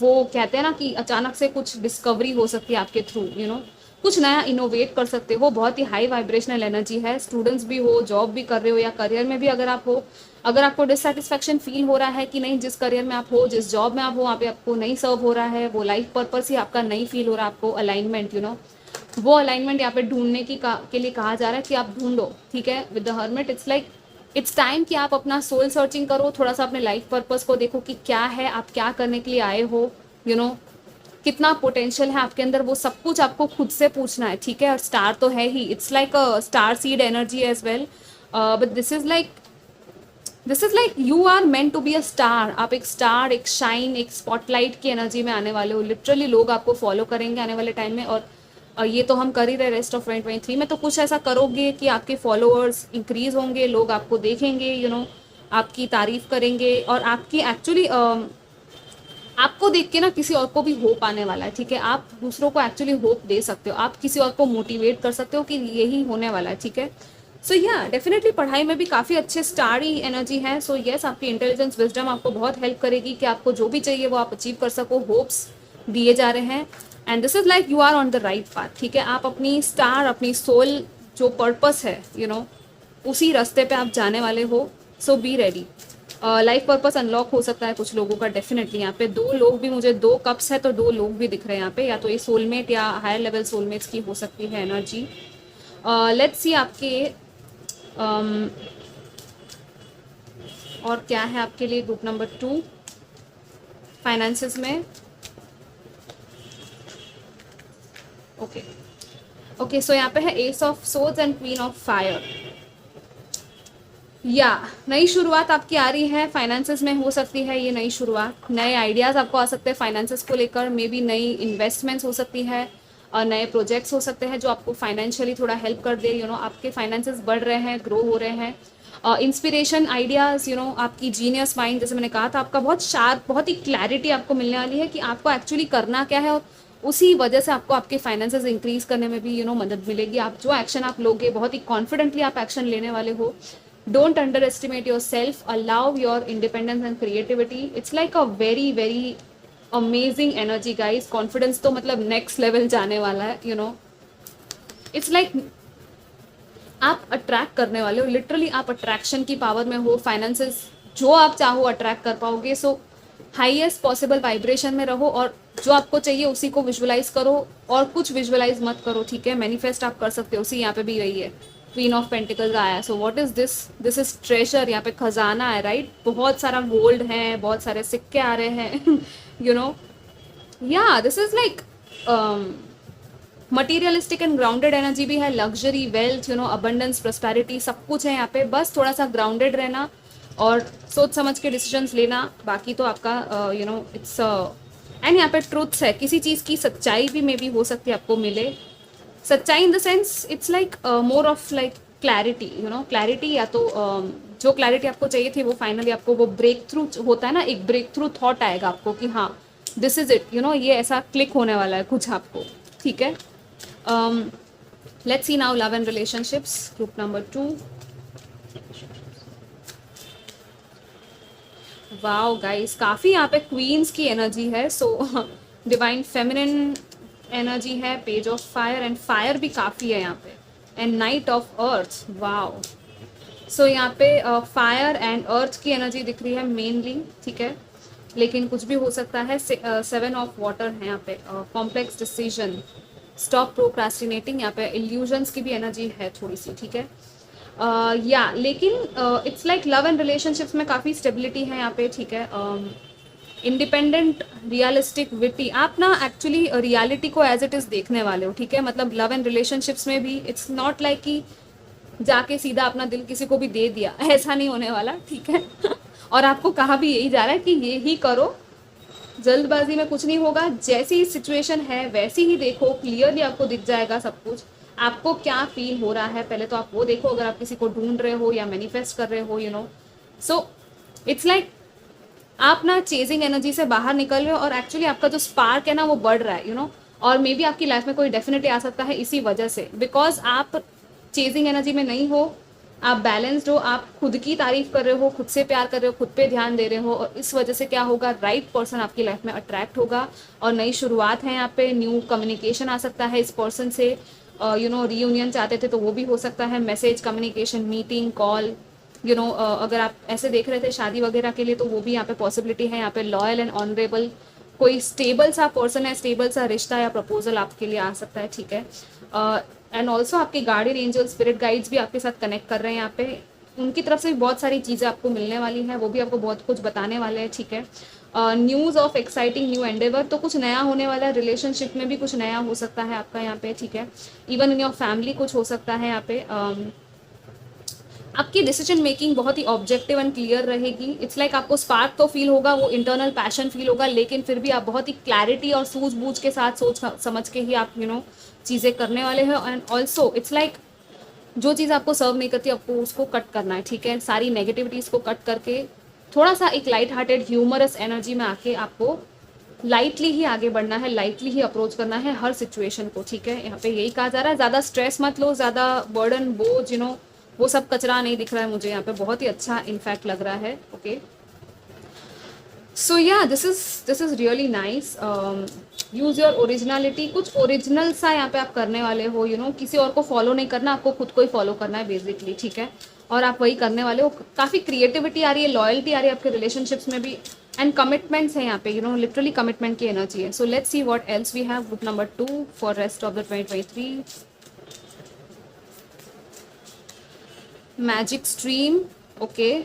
वो कहते हैं ना कि अचानक से कुछ डिस्कवरी हो सकती है आपके थ्रू, कुछ नया इनोवेट कर सकते हो। बहुत ही हाई वाइब्रेशनल एनर्जी है। स्टूडेंट्स भी हो, जॉब भी कर रहे हो या करियर में भी अगर आप हो, अगर आपको डिससेटिस्फैक्शन फील हो रहा है कि नहीं, जिस करियर में आप हो, जिस जॉब में आप हो, वहाँ पे आपको नहीं सर्व हो रहा है, वो लाइफ पर्पस ही आपका नहीं फील हो रहा आपको, अलाइनमेंट वो अलाइनमेंट यहाँ पे ढूंढने के लिए कहा जा रहा है कि आप ढूंढो, ठीक है। With the hermit it's like it's time कि आप अपना सोल सर्चिंग करो, थोड़ा सा अपने लाइफ पर्पस को देखो कि क्या है, आप क्या करने के लिए आए हो, यू नो कितना पोटेंशियल है आपके अंदर, वो सब कुछ आपको खुद से पूछना है, ठीक है। और स्टार तो है ही, it's like a star seed energy as well, but this is like you are meant to be a star. आप एक स्टार, एक शाइन, एक स्पॉटलाइट की एनर्जी में आने वाले हो। लिटरली लोग आपको फॉलो करेंगे आने वाले टाइम में, और ये तो हम कर ही रहे रेस्ट ऑफ 2023 में। तो कुछ ऐसा करोगे कि आपके फॉलोअर्स इंक्रीज होंगे, लोग आपको देखेंगे, आपकी तारीफ करेंगे, और आपकी एक्चुअली आपको देख के ना किसी और को भी होप आने वाला है, ठीक है। आप दूसरों को एक्चुअली होप दे सकते हो, आप किसी और को मोटिवेट कर सकते हो कि यही होने वाला है, ठीक है। सो या डेफिनेटली पढ़ाई में भी काफ़ी अच्छे स्टारी एनर्जी है। सो यस, आपकी इंटेलिजेंस विजडम आपको बहुत हेल्प करेगी कि आपको जो भी चाहिए वो आप अचीव कर सको। होप्स दिए जा रहे हैं, and this is like you are on the right path, ठीक है। आप अपनी स्टार, अपनी सोल जो पर्पस है, उसी रास्ते पे आप जाने वाले हो। So be ready. Life purpose unlock हो सकता है कुछ लोगों का डेफिनेटली। यहाँ पे 2 लोग भी, मुझे 2 कप्स है तो 2 लोग भी दिख रहे हैं यहाँ पे, या तो ये सोलमेट या हायर लेवल सोलमेट्स की हो सकती है एनर्जी। लेट्स सी आपके और क्या है आपके लिए ग्रुप नंबर 2 फाइनेंसेस में। ओके, सो यहाँ पे है S of swords and queen of fire. या नई शुरुआत आपकी आ रही है फाइनेंसेस में, हो सकती है ये नई शुरुआत, नए आइडियाज़ आपको आ सकते हैं फाइनेंसेस को लेकर, मे बी नई इन्वेस्टमेंट्स हो सकती है, और नए प्रोजेक्ट्स हो सकते हैं जो आपको फाइनेंशियली थोड़ा हेल्प कर दे। आपके फाइनेंसेस बढ़ रहे हैं, ग्रो हो रहे हैं। इंस्पिरेशन, आइडियाज़, आपकी जीनियस माइंड, जैसे मैंने कहा था, आपका बहुत शार्प, बहुत ही क्लैरिटी आपको मिलने वाली है कि आपको एक्चुअली करना क्या है, और उसी वजह से आपको आपके फाइनेंसेस इंक्रीज करने में भी मदद मिलेगी। आप जो एक्शन आप लोगे, बहुत ही कॉन्फिडेंटली आप एक्शन लेने वाले हो। Don't under estimate your self, allow your independence and creativity. It's like a very very amazing energy guys. Confidence तो मतलब नेक्स्ट लेवल जाने वाला है, इट्स लाइक आप अट्रैक्ट करने वाले हो, लिटरली आप अट्रैक्शन की पावर में हो। फाइनेंसेस जो आप चाहो अट्रैक्ट कर पाओगे। सो हाईएस्ट पॉसिबल वाइब्रेशन में रहो, और जो आपको चाहिए उसी को विजुअलाइज करो, और कुछ विजुअलाइज मत करो, ठीक है। मैनिफेस्ट आप कर सकते हो। उसी यहाँ पे भी रही है क्वीन ऑफ पेंटिकल्स आया। So what is this? This is treasure. यहाँ पे खजाना है, राइट। बहुत सारा गोल्ड है, बहुत सारे सिक्के आ रहे हैं, या this is like materialistic and grounded energy भी है। लग्जरी, वेल्थ, अबंडेंस, प्रॉस्पेरिटी, सब कुछ है यहाँ पे। बस थोड़ा सा ग्राउंडेड रहना और सोच समझ के डिसीजंस लेना, बाकी तो आपका इट्स एंड यहाँ पे ट्रूथ्स है। किसी चीज़ की सच्चाई भी मे बी हो सकती है आपको मिले। सच्चाई in the sense it's like more of like clarity, clarity, या तो जो क्लैरिटी आपको चाहिए थी वो फाइनली आपको वो ब्रेक थ्रू होता है ना, एक ब्रेक थ्रू थॉट आएगा आपको कि हाँ दिस इज इट, ये ऐसा क्लिक होने वाला है कुछ आपको, ठीक है। Let's see now love and relationships, group number 2। Wow guys, काफ़ी यहाँ पे क्वींस की एनर्जी है। सो डिवाइन फेमिनिन एनर्जी है, page of fire, and fire भी काफ़ी है यहाँ पे, and knight of earth. Wow, so यहाँ पे फायर एंड अर्थ की एनर्जी दिख रही है मेनली, ठीक है, लेकिन कुछ भी हो सकता है। 7 ऑफ वाटर है यहाँ पे, कॉम्प्लेक्स डिसीजन, स्टॉप प्रोक्रास्टिनेटिंग, यहाँ पे इल्यूजन्स की भी एनर्जी है थोड़ी सी, ठीक है। या लेकिन it's like love and relationships में काफ़ी स्टेबिलिटी है यहाँ पे, ठीक है। इंडिपेंडेंट, रियलिस्टिक, विटी, आप ना एक्चुअली रियलिटी को एज इट इज़ देखने वाले हो, ठीक है। मतलब लव एंड रिलेशनशिप्स में भी इट्स नॉट लाइक कि जाके सीधा अपना दिल किसी को भी दे दिया, ऐसा नहीं होने वाला, ठीक है। और आपको कहा भी यही जा रहा है कि ये ही करो, जल्दबाजी में कुछ नहीं होगा, जैसी सिचुएशन है वैसी ही देखो, क्लियरली आपको दिख जाएगा सब कुछ, आपको क्या फील हो रहा है पहले तो आप वो देखो। अगर आप किसी को ढूंढ रहे हो या मैनिफेस्ट कर रहे हो, सो इट्स लाइक आप ना चेजिंग एनर्जी से बाहर निकल रहे हो, और एक्चुअली आपका जो स्पार्क है ना वो बढ़ रहा है, और मे बी आपकी लाइफ में कोई डेफिनेटली आ सकता है इसी वजह से, बिकॉज आप चेजिंग एनर्जी में नहीं हो, आप बैलेंस्ड हो, आप खुद की तारीफ कर रहे हो, खुद से प्यार कर रहे हो, खुद पे ध्यान दे रहे हो, और इस वजह से क्या होगा, राइट पर्सन आपकी लाइफ में अट्रैक्ट होगा, और नई शुरुआत है यहाँ पे। न्यू कम्युनिकेशन आ सकता है इस पर्सन से, रीयूनियन चाहते थे तो वो भी हो सकता है, मैसेज, कम्युनिकेशन, मीटिंग, कॉल, अगर आप ऐसे देख रहे थे शादी वगैरह के लिए तो वो भी यहाँ पे पॉसिबिलिटी है। यहाँ पे लॉयल एंड ऑनरेबल, कोई स्टेबल सा पर्सन है, स्टेबल सा रिश्ता या प्रपोजल आपके लिए आ सकता है, ठीक है। एंड ऑल्सो आपके गार्डियन एंजल, स्पिरिट गाइड्स भी आपके साथ कनेक्ट कर रहे हैं यहाँ पे, उनकी तरफ से भी बहुत सारी चीज़ें आपको मिलने वाली हैं, वो भी आपको बहुत कुछ बताने वाले हैं, ठीक है। News of exciting new Endeavour, तो कुछ नया होने वाला है, रिलेशनशिप में भी कुछ नया हो सकता है आपका यहाँ पे, ठीक है। इवन इन योर फैमिली कुछ हो सकता है यहाँ पे। आपकी डिसीजन मेकिंग बहुत ही ऑब्जेक्टिव एंड क्लियर रहेगी। इट्स लाइक आपको स्पार्क तो फील होगा, वो इंटरनल पैशन फील होगा, लेकिन फिर भी आप बहुत ही क्लैरिटी और सूझबूझ के साथ सोच समझ के ही आप चीज़ें करने वाले हैं। एंड ऑल्सो इट्स लाइक जो चीज़ आपको सर्व नहीं करती आपको उसको कट करना है, ठीक है। सारी नेगेटिविटीज़ को कट करके थोड़ा सा एक लाइट हार्टेड ह्यूमरस एनर्जी में आके आपको लाइटली ही आगे बढ़ना है, लाइटली ही अप्रोच करना है हर सिचुएशन को, ठीक है। यहाँ पे यही कहा जा रहा है, ज़्यादा स्ट्रेस मत लो, ज़्यादा बर्डन बोझ वो सब कचरा नहीं दिख रहा है मुझे यहाँ पे, बहुत ही अच्छा इनफैक्ट लग रहा है। Okay, so yeah this is really nice. Use your originality, कुछ ओरिजिनल सा यहाँ पे आप करने वाले हो, किसी और को फॉलो नहीं करना, आपको खुद को ही फॉलो करना है बेसिकली, ठीक है। और आप वही करने वाले हो। काफ़ी क्रिएटिविटी आ रही है, लॉयल्टी आ रही है आपके रिलेशनशिप्स में भी, एंड कमिटमेंट्स है यहाँ पे, लिटरली कमिटमेंट की एनर्जी है। So let's see what else we have group number 2 for rest of the 2023। Magic stream, okay,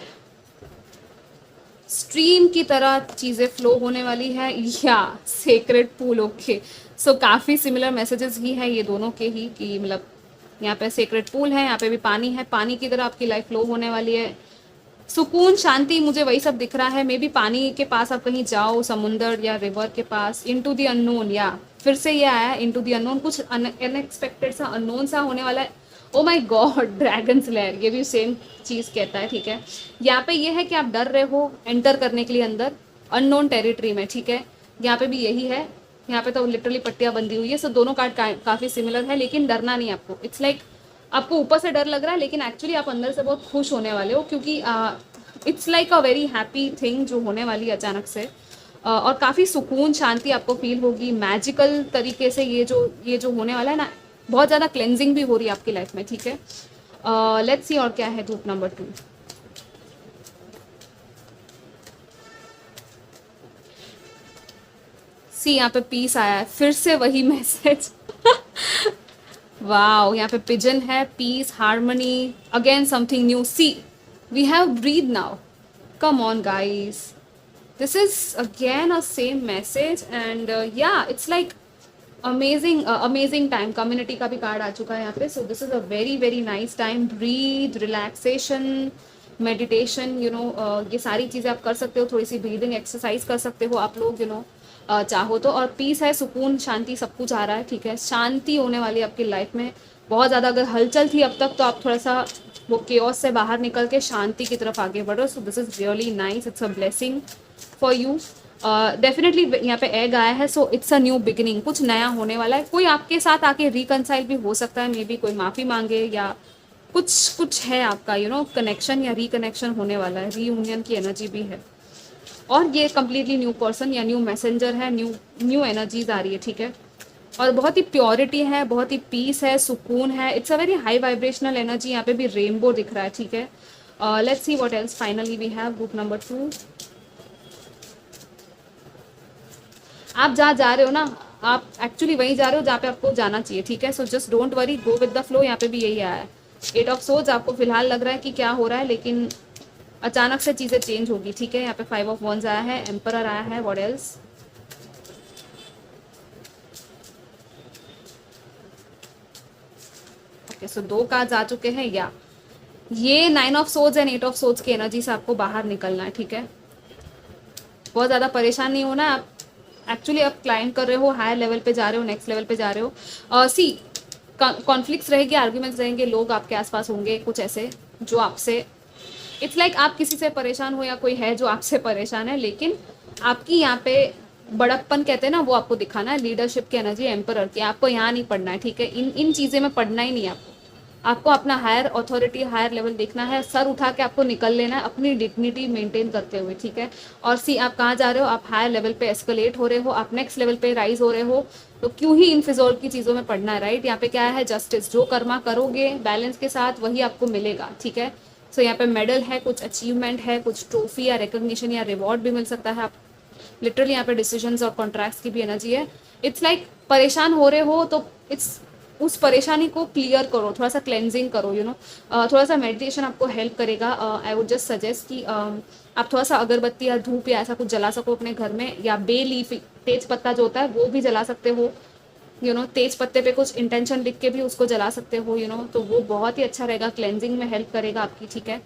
stream की तरह चीज़ें फ्लो होने वाली है, या सेक्रेट पूल, ओके। सो काफ़ी सिमिलर मैसेजेस ही है ये दोनों के ही, कि मतलब यहाँ पे सेक्रेट पूल है, यहाँ पे भी पानी है, पानी की तरह आपकी लाइफ फ्लो होने वाली है। सुकून, शांति, मुझे वही सब दिख रहा है। मे बी पानी के पास आप कहीं जाओ, समुंदर या रिवर के पास, इनटू द अननोन, या फिर से ये आया इनटू द अननोन, कुछ अनएक्सपेक्टेड सा अननोन सा होने वाला है। Oh my God, dragon slayer, ये भी सेम चीज़ कहता है, ठीक है। यहाँ पे ये है कि आप डर रहे हो एंटर करने के लिए अंदर अननोन टेरिटरी में, ठीक है। यहाँ पे भी यही है, यहाँ पे तो लिटरली पट्टियाँ बंधी हुई है। सो दोनों कार्ड काफ़ी सिमिलर है, लेकिन डरना नहीं आपको। इट्स लाइक आपको ऊपर से डर लग रहा है, लेकिन एक्चुअली आप अंदर से बहुत खुश होने वाले हो, क्योंकि it's like a very happy thing जो होने वाली है अचानक से। और काफ़ी सुकून, शांति आपको फील होगी मैजिकल तरीके से। ये जो होने वाला है ना, बहुत ज़्यादा क्लेंजिंग भी हो रही है आपकी लाइफ में, ठीक है। लेट्स सी और क्या है ग्रुप नंबर 2। सी, यहाँ पे पीस आया है, फिर से वही मैसेज। वाओ, यहाँ पे पिजन है, peace, harmony, again something new. See, we have breathe now, come on guys, this is again a same message, and yeah, it's like amazing time। Community का भी कार्ड आ चुका है यहाँ पे। So this is a very nice time. Breath, relaxation, meditation, ये सारी चीज़ें आप कर सकते हो। थोड़ी सी ब्रीदिंग एक्सरसाइज कर सकते हो आप लोग, चाहो तो। और पीस है, सुकून, शांति, सब कुछ आ रहा है, ठीक है। शांति होने वाली है आपकी लाइफ में। बहुत ज़्यादा अगर हलचल थी अब तक, तो आप थोड़ा सा वो केओस से बाहर निकल के शांति की तरफ आगे बढ़ो। सो this is really nice, it's a blessing for you. Definitely यहाँ पे एग आया है, so it's a new beginning, कुछ नया होने वाला है। कोई आपके साथ आके रिकनसाइल भी हो सकता है, मे बी कोई माफ़ी मांगे, या कुछ है आपका कनेक्शन या रिकनेक्शन होने वाला है, रीयूनियन की एनर्जी भी है। और ये कम्प्लीटली न्यू पर्सन या न्यू मैसेंजर है, न्यू एनर्जीज आ रही है, ठीक है। और बहुत ही प्योरिटी है, बहुत ही पीस है, सुकून है। It's a very high vibrational energy. यहाँ पे भी रेनबो दिख रहा है, ठीक है। Let's see what else finally we have group number 2। आप जहाँ जा रहे हो ना, आप एक्चुअली वहीं जा रहे हो जहाँ पे आपको जाना चाहिए, ठीक है। So just don't worry, go with the flow. यहाँ पे भी यही आया है, 8 ऑफ सोर्ड्स। आपको फिलहाल लग रहा है कि क्या हो रहा है, लेकिन अचानक से चीज़ें चेंज होगी, ठीक है। यहाँ पे 5 ऑफ वंस आया है, एम्परर आया है, what else. Okay, so 2 cards आ चुके हैं। या ये 9 of swords and 8 of swords की एनर्जी से आपको बाहर निकलना है, ठीक है। बहुत ज़्यादा परेशान नहीं होना। आप एक्चुअली आप क्लाइंब कर रहे हो, हायर लेवल पे जा रहे हो, नेक्स्ट लेवल पे जा रहे हो। सी, कॉन्फ्लिक्ट्स रहेंगे, आर्ग्यूमेंट्स रहेंगे, लोग आपके आसपास होंगे कुछ ऐसे जो आपसे, इट्स लाइक आप किसी से परेशान हो या कोई है जो आपसे परेशान है, लेकिन आपकी यहाँ पे बड़प्पन कहते हैं ना, वो आपको दिखाना है। लीडरशिप की एनर्जी, एम्परर की। आपको यहाँ नहीं पढ़ना है, ठीक है। इन चीज़ें में पढ़ना ही नहीं है आपको अपना हायर अथॉरिटी, हायर लेवल देखना है। सर उठा के आपको निकल लेना है, अपनी डिग्निटी मेंटेन करते हुए, ठीक है। और सी, आप कहाँ जा रहे हो, आप हायर लेवल पे एस्केलेट हो रहे हो, आप नेक्स्ट लेवल पे राइज हो रहे हो, तो क्यों ही इन फिजोल की चीज़ों में पढ़ना है, राइट। यहाँ पे क्या है, जस्टिस। जो कर्मा करोगे बैलेंस के साथ, वही आपको मिलेगा, ठीक है। सो यहाँ पे मेडल है, कुछ अचीवमेंट है, कुछ ट्रॉफी या रिकॉग्निशन या रिवॉर्ड भी मिल सकता है। आप लिटरली यहाँ पे डिसीजंस और कॉन्ट्रैक्ट्स की भी एनर्जी है। इट्स लाइक परेशान हो रहे हो, तो इट्स उस परेशानी को क्लियर करो, थोड़ा सा क्लेंजिंग करो, थोड़ा सा मेडिटेशन आपको हेल्प करेगा। आई वुड जस्ट सजेस्ट कि आप थोड़ा सा अगरबत्ती या धूप या ऐसा कुछ जला सको अपने घर में, या बे लीफ, तेज पत्ता जो होता है वो भी जला सकते हो। तेज पत्ते पे कुछ इंटेंशन लिख के भी उसको जला सकते हो, तो वो बहुत ही अच्छा रहेगा, क्लेंजिंग में हेल्प करेगा आपकी, ठीक है।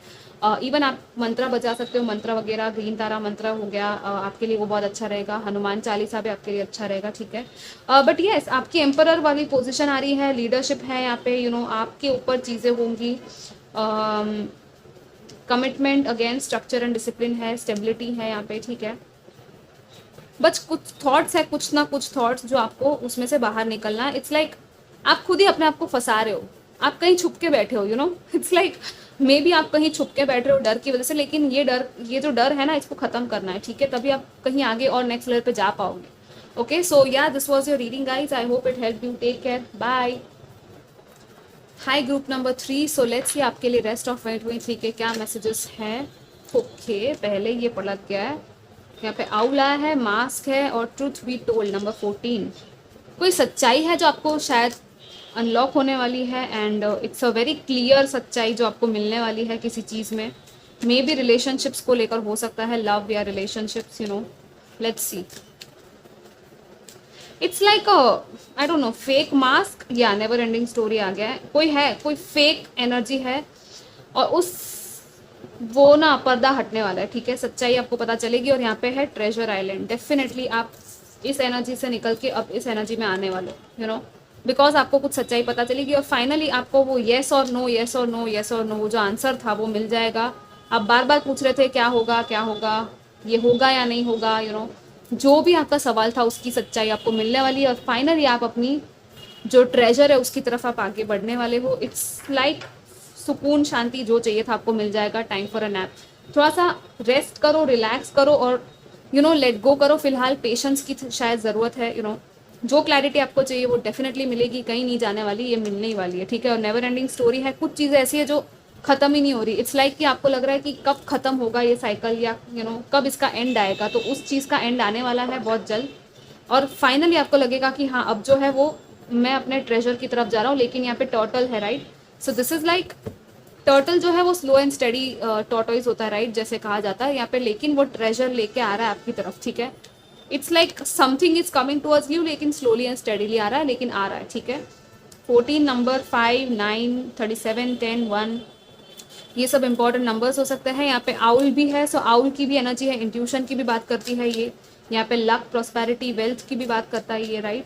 इवन आप मंत्रा बजा सकते हो, मंत्र वगैरह, ग्रीन तारा मंत्र हो गया, आपके लिए वो बहुत अच्छा रहेगा। हनुमान चालीसा भी आपके लिए अच्छा रहेगा, ठीक है। बट येस, आपकी एम्परर वाली पोजीशन आ रही है, लीडरशिप है यहाँ पे, आपके ऊपर चीज़ें होंगी। Commitment again structure and discipline है, स्टेबिलिटी है यहाँ पे, ठीक है। बस कुछ थॉट्स है, कुछ ना कुछ थॉट्स जो आपको उसमें से बाहर निकलना है। इट्स लाइक आप खुद ही अपने आप को फंसा रहे हो, आप कहीं छुप के बैठे हो, इट्स लाइक मे बी आप कहीं छुप के बैठ रहे हो डर की वजह से, लेकिन ये जो डर है ना, इसको खत्म करना है, ठीक है, तभी आप कहीं आगे और नेक्स्ट लेवल पे जा पाओगे। Okay, so yeah this was your reading guys, I hope it help you, take care, bye. Hi group number 3, so let's see आपके लिए रेस्ट ऑफ 2023 के क्या मैसेजेस हैं। ओके, पहले ये पढ़ गया है, यहाँ पे आउल आया है, मास्क है, और ट्रूथ बी टोल्ड नंबर 14। कोई सच्चाई है जो आपको शायद अनलॉक होने वाली है, and it's a very clear सच्चाई जो आपको मिलने वाली है किसी चीज़ में, मे बी रिलेशनशिप्स को लेकर हो सकता है, लव या relationships, let's see. It's like I don't no, fake mask या नेवर एंडिंग स्टोरी आ गया है, कोई फेक एनर्जी है, और उस वो ना पर्दा हटने वाला है, ठीक है, सच्चाई आपको पता चलेगी। और यहाँ पे है ट्रेजर आइलैंड, डेफिनेटली आप इस एनर्जी से निकल के अब इस एनर्जी में आने वाले, बिकॉज आपको कुछ सच्चाई पता चलेगी, और फाइनली आपको वो येस और नो, येस और नो, येस और नो, वो जो आंसर था वो मिल जाएगा। आप बार बार पूछ रहे थे क्या होगा क्या होगा, ये होगा या नहीं होगा, जो भी आपका सवाल था उसकी सच्चाई आपको मिलने वाली है, और फाइनली आप अपनी जो ट्रेजर है उसकी तरफ आप आगे बढ़ने वाले हो। इट्स लाइक सुकून, शांति, जो चाहिए था आपको मिल जाएगा। टाइम फॉर अ नैप, थोड़ा सा रेस्ट करो, रिलैक्स करो, और लेट गो करो फिलहाल। पेशेंस की शायद ज़रूरत है, जो क्लैरिटी आपको चाहिए वो डेफिनेटली मिलेगी, कहीं नहीं जाने वाली, ये मिलने ही वाली है, ठीक है। और नेवर एंडिंग स्टोरी है, कुछ चीज़ें ऐसी है जो खत्म ही नहीं हो रही। इट्स लाइक कि आपको लग रहा है कि कब खत्म होगा ये साइकिल, या कब इसका एंड आएगा, तो उस चीज़ का एंड आने वाला है बहुत जल्द, और फाइनली आपको लगेगा कि हाँ अब जो है वो मैं अपने ट्रेजर की तरफ जा रहा हूँ। लेकिन यहाँ पे टर्टल है, right, so this is like turtle जो है वो स्लो एंड स्टडी टॉर्टोइज होता है, राइट, जैसे कहा जाता है यहाँ पे, लेकिन वो ट्रेजर लेके आ रहा है आपकी तरफ, ठीक है। It's like something is coming towards you, लेकिन स्लोली एंड स्टडीली आ रहा है, लेकिन आ रहा है, ठीक है। 14 नंबर, 5, 9, 37, 10, 1, ये सब इंपॉर्टेंट नंबर्स हो सकते हैं। यहाँ पे आउल भी है, सो आउल की भी एनर्जी है, इंट्यूशन की भी बात करती है ये। यहाँ पे लक, प्रॉस्पेरिटी, वेल्थ की भी बात करता है ये, राइट।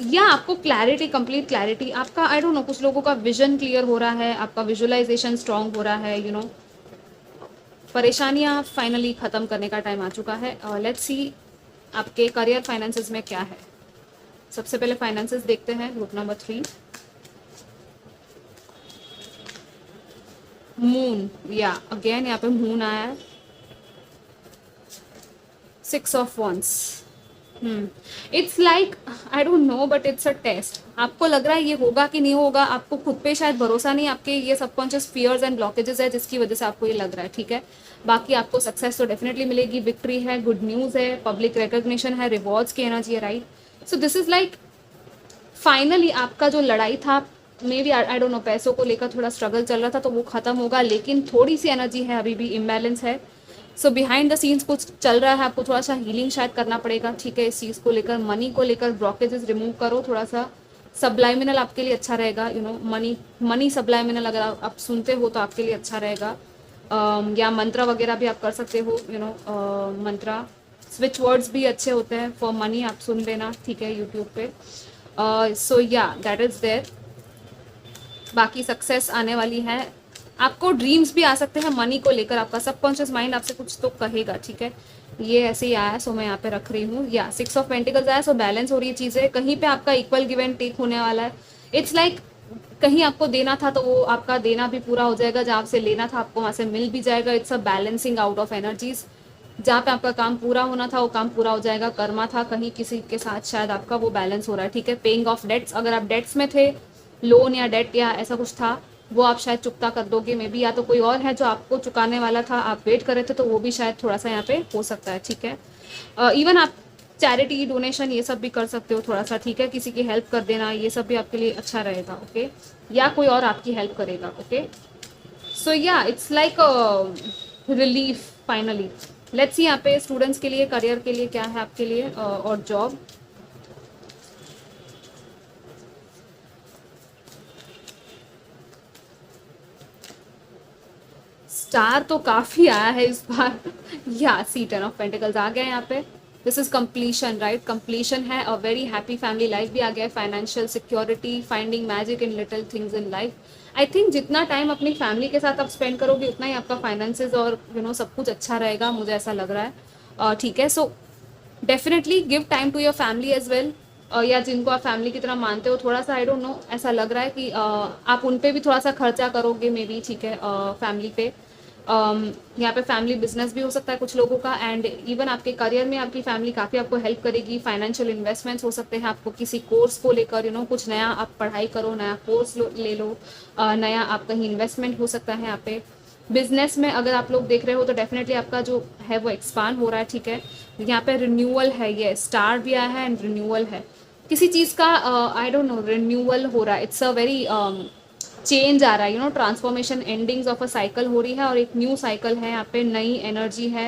या आपको क्लैरिटी, कंप्लीट क्लैरिटी, आपका आई डोंट नो, कुछ लोगों का विजन क्लियर हो रहा है, आपका विजुअलाइजेशन स्ट्रांग हो रहा है, परेशानियाँ फाइनली ख़त्म करने का टाइम आ चुका है। लेट्स सी आपके करियर फाइनेंसेस में क्या है। सबसे पहले फाइनेंसेस देखते हैं, group number 3, moon, yeah again यहाँ पे मून आया है, 6 of wands. It's like I don't know, but it's a test. आपको लग रहा है ये होगा कि नहीं होगा, आपको खुद पे शायद भरोसा नहीं, आपके ये सबकॉन्शियस फियर्स एंड ब्लॉकेजेस है जिसकी वजह से आपको ये लग रहा है, ठीक है। बाकी आपको सक्सेस तो डेफिनेटली मिलेगी, विक्ट्री है, गुड न्यूज़ है, पब्लिक रिकॉग्निशन है, रिवॉर्ड्स की एनर्जी है, right. So this is like finally आपका जो लड़ाई था, maybe I don't know, पैसों को लेकर थोड़ा स्ट्रगल चल रहा था, तो वो खत्म होगा, लेकिन थोड़ी सी एनर्जी है, अभी भी इम्बैलेंस है। सो बिहाइंड द सीन्स कुछ चल रहा है, आपको थोड़ा सा हीलिंग शायद करना पड़ेगा, ठीक है, इस चीज़ को लेकर। मनी को लेकर ब्लॉकेजेस रिमूव करो, थोड़ा सा सबलाइमिनल आपके लिए अच्छा रहेगा, मनी सबलाइमिनल अगर आप सुनते हो तो आपके लिए अच्छा रहेगा। या मंत्रा वगैरह भी आप कर सकते हो, मंत्रा, स्विच वर्ड्स भी अच्छे होते हैं फॉर मनी, आप सुन लेना, ठीक है, यूट्यूब पे। सो या दैट इज़ देयर। बाकी सक्सेस आने वाली है, आपको ड्रीम्स भी आ सकते हैं मनी को लेकर, आपका सबकॉन्शियस माइंड आपसे कुछ तो कहेगा, ठीक है। ये ऐसे ही आया, सो मैं यहाँ पे रख रही हूँ। या 6 ऑफ पेंटिकल्स आया, सो बैलेंस हो रही है चीज़ें, कहीं पे आपका इक्वल गिव एंड टेक होने वाला है। इट्स लाइक कहीं आपको देना था तो वो आपका देना भी पूरा हो जाएगा, जहाँ से लेना था आपको वहाँ से मिल भी जाएगा। It's a balancing out of energies, जहाँ पे आपका काम पूरा होना था वो काम पूरा हो जाएगा, कर्मा था कहीं किसी के साथ शायद आपका, वो बैलेंस हो रहा है, ठीक है। पेइंग ऑफ डेट्स, अगर आप डेट्स में थे, लोन या डेट या ऐसा कुछ था, वो आप शायद चुकता कर दोगे, मे बी, या तो कोई और है जो आपको चुकाने वाला था, आप वेट कर रहे थे, तो वो भी शायद थोड़ा सा यहाँ पे हो सकता है, ठीक है। इवन आप चैरिटी डोनेशन ये सब भी कर सकते हो थोड़ा सा, ठीक है, किसी की हेल्प कर देना, ये सब भी आपके लिए अच्छा रहेगा, ओके, या कोई और आपकी हेल्प करेगा, ओके। सो या it's like relief finally. Let's see यहाँ पे स्टूडेंट्स के लिए, करियर के लिए क्या है आपके लिए, और जॉब। स्टार तो काफी आया है इस बार या सी 10 ऑफ पेंटिकल्स आ गया यहाँ पे। This is completion, right, completion है। A very happy family life भी आ गया है, financial security, finding magic in little things in life. I think जितना टाइम अपनी फैमिली के साथ आप स्पेंड करोगे उतना ही आपका फाइनेंसेस और सब कुछ अच्छा रहेगा, मुझे ऐसा लग रहा है, ठीक है। So definitely give time to your family as well, या जिनको आप फैमिली की तरह मानते हो, थोड़ा सा आई डोंट नो, ऐसा लग रहा है कि आप उन पे भी थोड़ा सा खर्चा करोगे मे बी, ठीक है, फैमिली पे। यहाँ पे फैमिली बिजनेस भी हो सकता है कुछ लोगों का, एंड इवन आपके करियर में आपकी फैमिली काफ़ी आपको हेल्प करेगी। फाइनेंशियल इन्वेस्टमेंट्स हो सकते हैं आपको किसी कोर्स को लेकर, कुछ नया आप पढ़ाई करो, नया कोर्स ले लो, नया आप कहीं इन्वेस्टमेंट हो सकता है यहाँ पे। बिजनेस में अगर आप लोग देख रहे हो तो डेफिनेटली आपका जो है वो एक्सपांड हो रहा है, ठीक है। यहाँ पे रिन्यूअल है, ये स्टार भी आया है एंड रिन्यूअल है, किसी चीज़ का आई डोंट नो रिन्यूअल हो रहा है। इट्स अ वेरी चेंज आ रहा है, transformation, endings of a cycle हो रही है और एक न्यू साइकिल है, यहाँ पे नई एनर्जी है।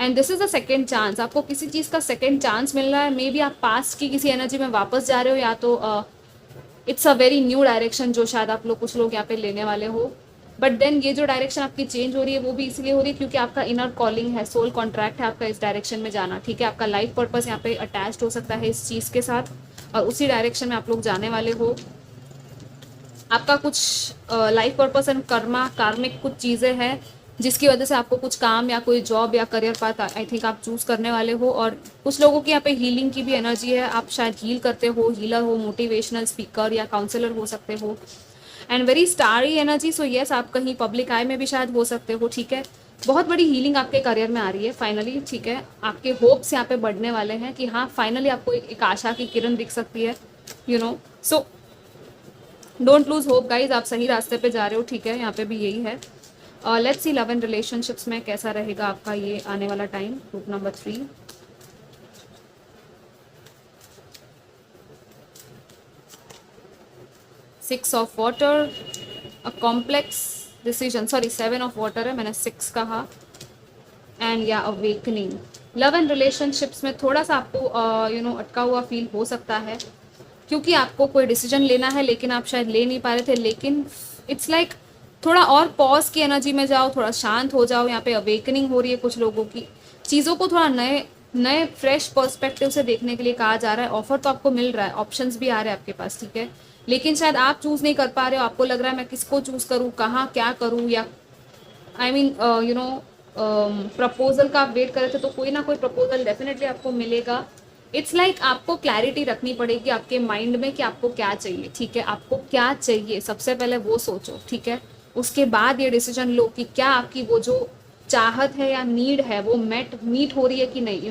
And this is a second chance, आपको किसी चीज़ का सेकेंड चांस मिल रहा है। मे बी आप पास्ट की किसी एनर्जी में वापस जा रहे हो, या तो it's a very new direction जो शायद आप लोग कुछ लोग यहाँ पे लेने वाले हो। बट देन ये जो डायरेक्शन आपकी चेंज हो रही है वो भी इसलिए हो रही है क्योंकि आपका इनर कॉलिंग है, सोल कॉन्ट्रैक्ट है आपका इस डायरेक्शन में जाना, ठीक है। आपका लाइफ पर्पस यहाँ पे अटैच्ड हो सकता है इस चीज़ के साथ और उसी डायरेक्शन में आप लोग जाने वाले हो। आपका कुछ लाइफ पर्पस एंड कर्मा, कार्मिक कुछ चीज़ें हैं जिसकी वजह से आपको कुछ काम या कोई जॉब या करियर पाथ आई थिंक आप चूज़ करने वाले हो। और कुछ लोगों की यहाँ पे हीलिंग की भी एनर्जी है, आप शायद हील करते हो, हीलर हो, मोटिवेशनल स्पीकर या काउंसलर हो सकते हो। And very starry energy, so yes आप कहीं पब्लिक आई में भी शायद हो सकते हो, ठीक है। बहुत बड़ी हीलिंग आपके करियर में आ रही है फाइनली, ठीक है। आपके होप्स यहाँ पे बढ़ने वाले हैं कि हाँ फाइनली आपको एक आशा की किरण दिख सकती है, so don't lose hope guys, आप सही रास्ते पे जा रहे हो, ठीक है। यहाँ पे भी यही है। Let's C love and relationships में कैसा रहेगा आपका ये आने वाला time, group number 3। Six of water, a complex decision, sorry 7 of water है, मैंने 6 कहा। एंड या अवेकनिंग, लव एंड रिलेशनशिप्स में थोड़ा सा आपको अटका हुआ फील हो सकता है क्योंकि आपको कोई डिसीजन लेना है लेकिन आप शायद ले नहीं पा रहे थे। लेकिन इट्स लाइक थोड़ा और पॉज की एनर्जी में जाओ, थोड़ा शांत हो जाओ। यहाँ पे अवेकनिंग हो रही है कुछ लोगों की, चीज़ों को थोड़ा नए नए फ्रेश पर्सपेक्टिव से देखने के लिए कहा जा रहा है। ऑफर तो आपको मिल रहा है, ऑप्शंस भी आ रहे हैं आपके पास, ठीक है, लेकिन शायद आप चूज़ नहीं कर पा रहे हो। आपको लग रहा है मैं किसको चूज़ करूँ, कहाँ क्या करूँ, या आई मीन प्रपोजल का आप वेट कर रहे थे तो कोई ना कोई प्रपोजल डेफिनेटली आपको मिलेगा। इट्स लाइक आपको क्लैरिटी रखनी पड़ेगी आपके माइंड में कि आपको क्या चाहिए, ठीक है। आपको क्या चाहिए सबसे पहले वो सोचो, ठीक है। उसके बाद ये डिसीजन लो कि क्या आपकी वो जो चाहत है या नीड है वो मीट हो रही है कि नहीं,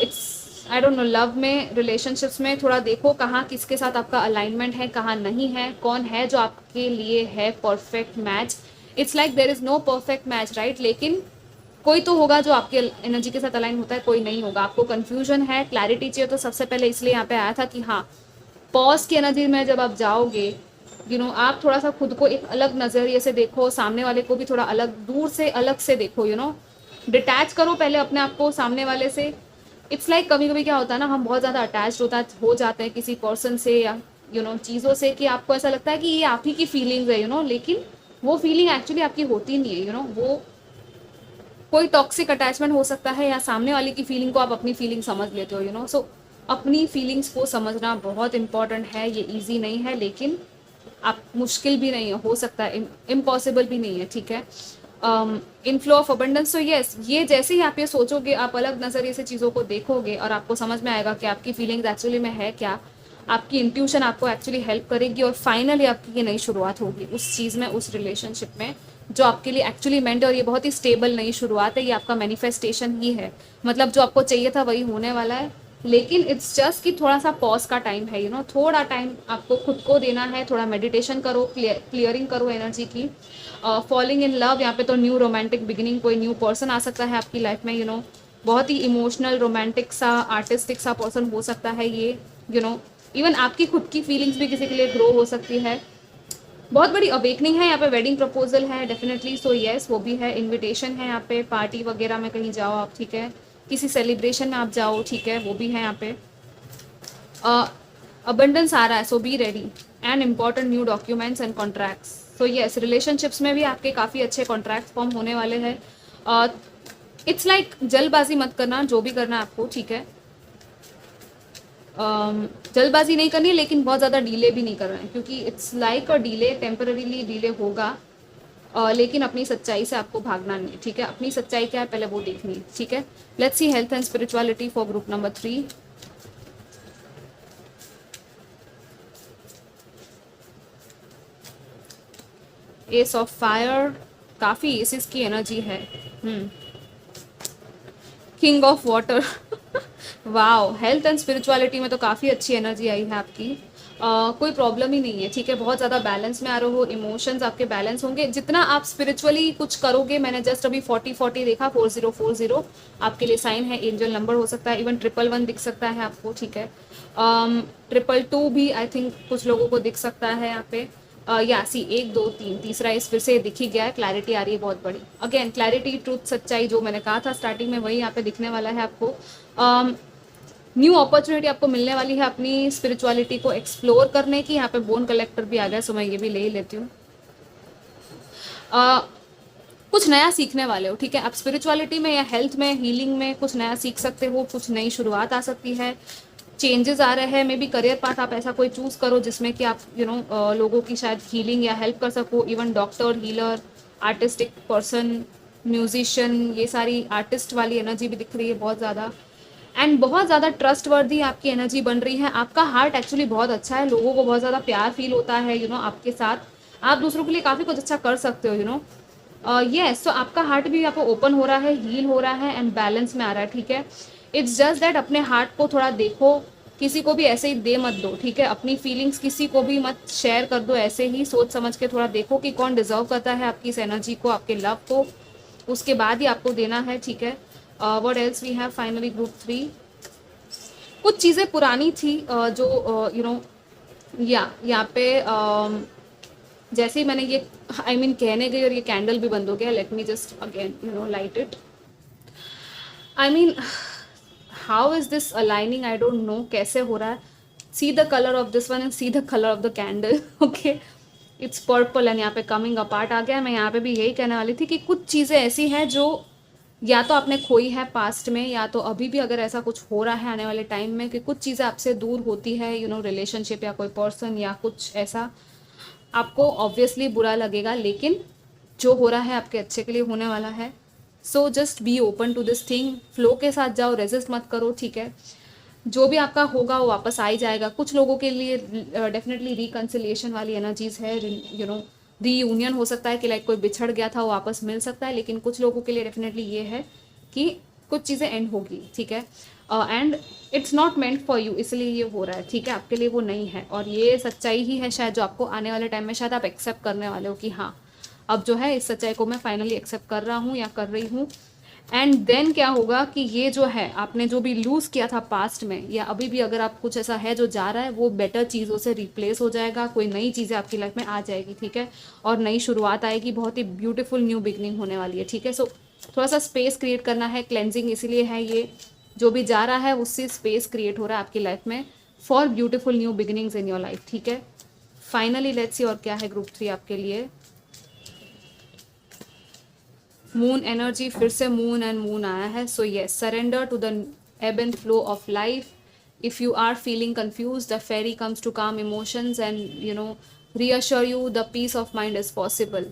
it's I don't no. Love में, रिलेशनशिप्स में थोड़ा देखो कहाँ किसके साथ आपका अलाइनमेंट है, कहाँ नहीं है, कौन है जो आपके लिए है perfect match. It's like there is no perfect match, right, लेकिन कोई तो होगा जो आपके एनर्जी के साथ अलाइन होता है, कोई नहीं होगा। आपको कन्फ्यूजन है, क्लैरिटी चाहिए, तो सबसे पहले इसलिए यहाँ पे आया था कि हाँ पॉज की एनर्जी में जब आप जाओगे, आप थोड़ा सा खुद को एक अलग नज़रिए से देखो, सामने वाले को भी थोड़ा अलग, दूर से अलग से देखो, डिटैच करो पहले अपने आप को सामने वाले से। इट्स लाइक कभी कभी क्या होता है ना, हम बहुत ज़्यादा अटैच हो जाते हैं किसी पर्सन से या चीज़ों से कि आपको ऐसा लगता है कि ये आप ही की फीलिंग्स है, लेकिन वो फीलिंग एक्चुअली आपकी होती नहीं है, वो कोई टॉक्सिक अटैचमेंट हो सकता है या सामने वाले की फीलिंग को आप अपनी फीलिंग समझ लेते हो, सो अपनी फीलिंग्स को समझना बहुत इंपॉर्टेंट है। ये इजी नहीं है लेकिन आप मुश्किल भी नहीं है, हो सकता है इम्पॉसिबल भी नहीं है, ठीक है। इनफ्लो ऑफ अबंडेंस, तो यस ये जैसे ही आप ये सोचोगे, आप अलग नज़रिए से चीज़ों को देखोगे और आपको समझ में आएगा कि आपकी फीलिंग्स एक्चुअली में है क्या, आपकी इंट्यूशन आपको एक्चुअली हेल्प करेगी और फाइनली आपकी ये नई शुरुआत होगी उस चीज़ में, उस रिलेशनशिप में जो आपके लिए एक्चुअली मेंट है। और ये बहुत ही स्टेबल नई शुरुआत है, ये आपका मैनिफेस्टेशन ही है, मतलब जो आपको चाहिए था वही होने वाला है। लेकिन इट्स जस्ट कि थोड़ा सा पॉज का टाइम है, थोड़ा टाइम आपको खुद को देना है, थोड़ा मेडिटेशन करो, क्लियरिंग करो एनर्जी की। फॉलिंग इन लव, यहाँ पे तो न्यू रोमांटिक बिगिनिंग, कोई न्यू पर्सन आ सकता है आपकी लाइफ में, बहुत ही इमोशनल, रोमांटिक सा, आर्टिस्टिक सा पर्सन हो सकता है ये, इवन आपकी खुद की फीलिंग्स भी किसी के लिए ग्रो हो सकती है। बहुत बड़ी अवेकनिंग है यहाँ पे, वेडिंग प्रपोजल है डेफिनेटली, सो यस वो भी है, इनविटेशन है यहाँ पे, पार्टी वगैरह में कहीं जाओ आप, ठीक है, किसी सेलिब्रेशन में आप जाओ, ठीक है, वो भी है यहाँ पे। अबंडेंस आ रहा है, so be ready, and important new documents and contracts. So yes, relationships में भी आपके काफ़ी अच्छे कॉन्ट्रैक्ट फॉर्म होने वाले हैं। इट्स लाइक जल्दबाजी मत करना, जो भी करना है आपको, ठीक है, जल्दबाजी नहीं करनी, लेकिन बहुत ज़्यादा डीले भी नहीं करना है, क्योंकि it's like a delay, temporarily delay होगा, लेकिन अपनी सच्चाई से आपको भागना नहीं है, ठीक है, अपनी सच्चाई क्या है पहले वो देखनी है, ठीक है। Let's C health and spirituality for group number 3। S of fire, काफ़ी एसिस की एनर्जी है। King of water wow, health and spirituality में तो काफ़ी अच्छी एनर्जी आई है आपकी। कोई प्रॉब्लम ही नहीं है, ठीक है, बहुत ज़्यादा बैलेंस में आ रहे हो, इमोशंस आपके बैलेंस होंगे, जितना आप स्पिरिचुअली कुछ करोगे। मैंने जस्ट अभी 40-40 देखा, 4040 आपके लिए साइन है, एंजल नंबर हो सकता है, इवन 111 दिख सकता है आपको, ठीक है, 222 भी आई थिंक कुछ लोगों को दिख सकता है यहाँ पे। या सी 1 2 3 तीसरा इस फिर से दिख ही गया है, क्लैरिटी आ रही है बहुत बड़ी, अगेन क्लैरिटी, ट्रूथ, सच्चाई, जो मैंने कहा था स्टार्टिंग में वही यहाँ पे दिखने वाला है आपको। न्यू अपॉर्चुनिटी आपको मिलने वाली है अपनी स्पिरिचुअलिटी को एक्सप्लोर करने की। यहाँ पे बोन कलेक्टर भी आ गया, सो मैं ये भी ले ही लेती हूँ। कुछ नया सीखने वाले हो, ठीक है, आप स्पिरिचुअलिटी में या हेल्थ में, हीलिंग में कुछ नया सीख सकते हो, कुछ नई शुरुआत आ सकती है, चेंजेस आ रहे हैं, मे बी करियर पाथ आप ऐसा कोई चूज करो जिसमें कि आप लोगों की शायद हीलिंग या हेल्प कर सको, even doctor, healer, artistic person, musician, ये सारी आर्टिस्ट वाली एनर्जी भी दिख रही है बहुत ज़्यादा, एंड बहुत ज़्यादा ट्रस्ट वर्दी आपकी एनर्जी बन रही है। आपका हार्ट एक्चुअली बहुत अच्छा है, लोगों को बहुत ज़्यादा प्यार फील होता है, आपके साथ, आप दूसरों के लिए काफ़ी कुछ अच्छा कर सकते हो, यस, तो आपका हार्ट भी यहाँ पे ओपन हो रहा है, हील हो रहा है, एंड बैलेंस में आ रहा है, ठीक है। इट्स जस्ट दैट अपने हार्ट को थोड़ा देखो, किसी को भी ऐसे ही दे मत दो, ठीक है, अपनी फीलिंग्स किसी को भी मत शेयर कर दो ऐसे ही, सोच समझ के थोड़ा देखो कि कौन डिजर्व करता है आपकी इस एनर्जी को, आपके लव को, उसके बाद ही आपको देना है, ठीक है। What else we have finally group 3। कुछ चीज़ें पुरानी थी, जो यहाँ पे जैसे ही मैंने ये कहने गई और ये कैंडल भी बंद हो गया, let me just again light it. How is this aligning, I don't no कैसे हो रहा है। See the colour of this one and see the colour of the candle, okay, it's purple, and यहाँ पे कमिंग अपार्ट आ गया। मैं यहाँ पे भी यही कहने वाली थी कि कुछ चीज़ें ऐसी हैं जो या तो आपने खोई है पास्ट में, या तो अभी भी अगर ऐसा कुछ हो रहा है आने वाले टाइम में कि कुछ चीज़ें आपसे दूर होती है, रिलेशनशिप या कोई पर्सन या कुछ ऐसा, आपको ऑब्वियसली बुरा लगेगा, लेकिन जो हो रहा है आपके अच्छे के लिए होने वाला है। So just be open to this thing, flow के साथ जाओ, रेजिस्ट मत करो, ठीक है, जो भी आपका होगा वो वापस आ ही जाएगा। कुछ लोगों के लिए डेफिनेटली रिकन्सिलिएशन वाली एनर्जीज है, रीयूनियन हो सकता है कि लाइक कोई बिछड़ गया था वो वापस मिल सकता है, लेकिन कुछ लोगों के लिए डेफिनेटली ये है कि कुछ चीज़ें एंड होगी, ठीक है, and it's not meant for you, इसलिए ये हो रहा है, ठीक है, आपके लिए वो नहीं है, और ये सच्चाई ही है शायद जो आपको आने वाले टाइम में शायद आप एक्सेप्ट करने वाले हो कि हाँ, अब जो है इस सच्चाई को मैं फाइनली एक्सेप्ट कर रहा हूँ या कर रही हूँ। एंड देन क्या होगा कि ये जो है आपने जो भी लूज़ किया था पास्ट में, या अभी भी अगर आप कुछ ऐसा है जो जा रहा है, वो बेटर चीज़ों से रिप्लेस हो जाएगा, कोई नई चीज़ें आपकी लाइफ में आ जाएगी, ठीक है, और नई शुरुआत आएगी, बहुत ही ब्यूटीफुल न्यू बिगनिंग होने वाली है, ठीक है। सो थोड़ा सा स्पेस क्रिएट करना है, क्लेंजिंग इसलिए है, ये जो भी जा रहा है उससे स्पेस क्रिएट हो रहा है आपकी लाइफ में for beautiful new beginnings in your life, ठीक है। फाइनली लेट्स सी और क्या है ग्रुप 3 आपके लिए। मून एनर्जी, फिर से मून एंड मून आया है, so yes, surrender to the ebb and flow of life. If you are feeling confuse, the fairy comes to calm emotions and reassure you the peace of mind is possible.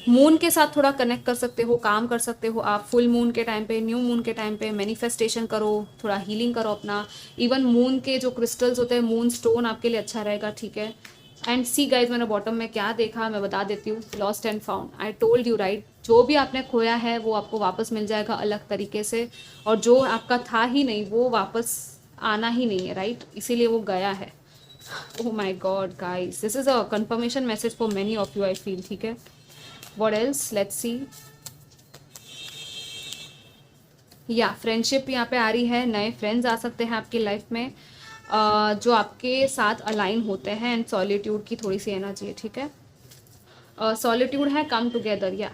Moon के साथ थोड़ा connect कर सकते हो, काम कर सकते हो आप फुल मून के टाइम पे, न्यू मून के टाइम पे, मैनिफेस्टेशन करो, थोड़ा हीलिंग करो अपना, इवन मून के जो क्रिस्टल्स होते हैं, मून स्टोन आपके लिए अच्छा रहेगा, ठीक है। एंड सी गाइज, मैंने बॉटम में क्या देखा मैं बता देती हूँ, lost and found, I told you right, जो भी आपने खोया है वो आपको वापस मिल जाएगा अलग तरीके से, और जो आपका था ही नहीं वो वापस आना ही नहीं है, राइट, इसीलिए वो गया है। Oh my God guys, this is a confirmation message for many of you, I feel, ठीक है। What else, let's see. या फ्रेंडशिप यहाँ पे आ रही है, नए फ्रेंड्स आ सकते हैं आपकी लाइफ में जो आपके साथ अलाइन होते हैं। एंड सॉलिट्यूड की थोड़ी सी एनर्जी है, ठीक है। सॉलिट्यूड है कम टुगेदर, या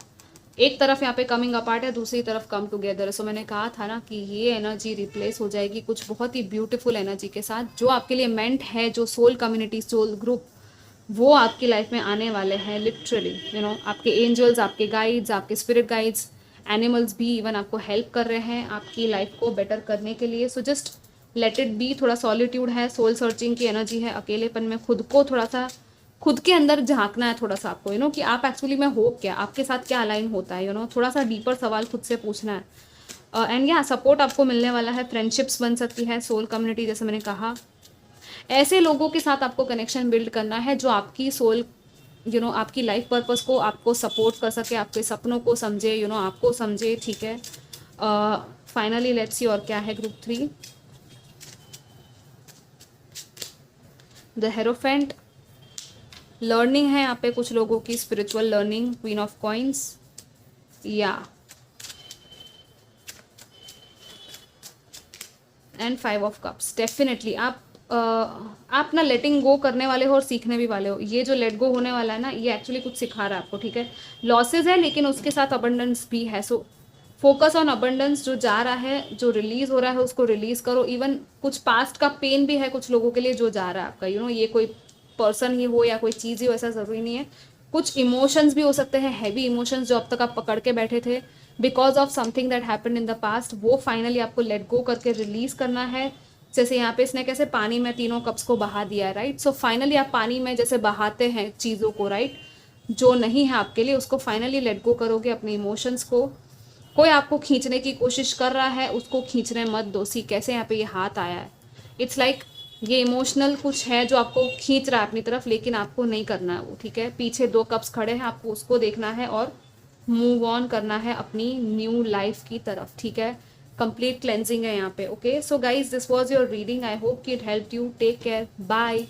एक तरफ यहाँ पे कमिंग अपार्ट है, दूसरी तरफ कम टुगेदर। सो मैंने कहा था ना कि ये एनर्जी रिप्लेस हो जाएगी कुछ बहुत ही ब्यूटीफुल एनर्जी के साथ, जो आपके लिए मेंट है, जो सोल कम्युनिटी, सोल ग्रुप, वो आपकी लाइफ में आने वाले हैं लिटरली। आपके एंजल्स, आपके गाइड्स, आपके स्पिरिट गाइड्स, एनिमल्स भी इवन आपको हेल्प कर रहे हैं आपकी लाइफ को बेटर करने के लिए। So just let it be. थोड़ा सॉलिट्यूड है, सोल सर्चिंग की एनर्जी है, अकेलेपन में खुद को थोड़ा सा, खुद के अंदर झांकना है थोड़ा सा आपको, कि आप एक्चुअली में हो क्या, आपके साथ क्या अलाइन होता है, थोड़ा सा डीपर सवाल खुद से पूछना है। एंड या सपोर्ट आपको मिलने वाला है, फ्रेंडशिप्स बन सकती है, सोल कम्युनिटी जैसे मैंने कहा, ऐसे लोगों के साथ आपको कनेक्शन बिल्ड करना है जो आपकी सोल आपकी लाइफ पर्पस को आपको सपोर्ट कर सके, आपके सपनों को समझे, आपको समझे, ठीक है। फाइनली लेट्स सी और क्या है ग्रुप 3। द हेरोफेंट, लर्निंग है यहाँ पे कुछ लोगों की, spiritual learning, queen of coins, या एंड 5 ऑफ कप्स। डेफिनेटली आप ना लेटिंग गो करने वाले हो और सीखने भी वाले हो। ये जो लेट गो होने वाला है ना, ये एक्चुअली कुछ सिखा रहा है आपको, ठीक है। लॉसेज है लेकिन उसके साथ अबंडेंस भी है। सो फोकस ऑन अबंडेंस, जो जा रहा है, जो रिलीज हो रहा है उसको रिलीज करो। इवन कुछ पास्ट का पेन भी है कुछ लोगों के लिए जो जा रहा है आपका, ये कोई पर्सन ही हो या कोई चीज़ ही हो, ऐसा ज़रूरी नहीं है। कुछ इमोशंस भी हो सकते हैं, हैवी इमोशंस जो अब तक आप पकड़ के बैठे थे because of something that happened in the past, वो फाइनली आपको लेट गो करके रिलीज करना है। जैसे यहाँ पे इसने कैसे पानी में तीनों कप्स को बहा दिया, राइट। सो फाइनली आप पानी में जैसे बहाते हैं चीज़ों को, राइट, जो नहीं है आपके लिए, उसको फाइनली लेट गो करोगे, अपने इमोशंस को। कोई आपको खींचने की कोशिश कर रहा है, उसको खींचने मत दो। सी कैसे यहाँ पे ये हाथ आया है, इट्स लाइक ये इमोशनल कुछ है जो आपको खींच रहा है अपनी तरफ, लेकिन आपको नहीं करना है वो, ठीक है। पीछे 2 कप्स खड़े हैं, आपको उसको देखना है और मूव ऑन करना है अपनी न्यू लाइफ की तरफ, ठीक है। कंप्लीट क्लेंजिंग है यहाँ पे, okay. So guys, this was your reading, I hope कि it help you. Take care, bye.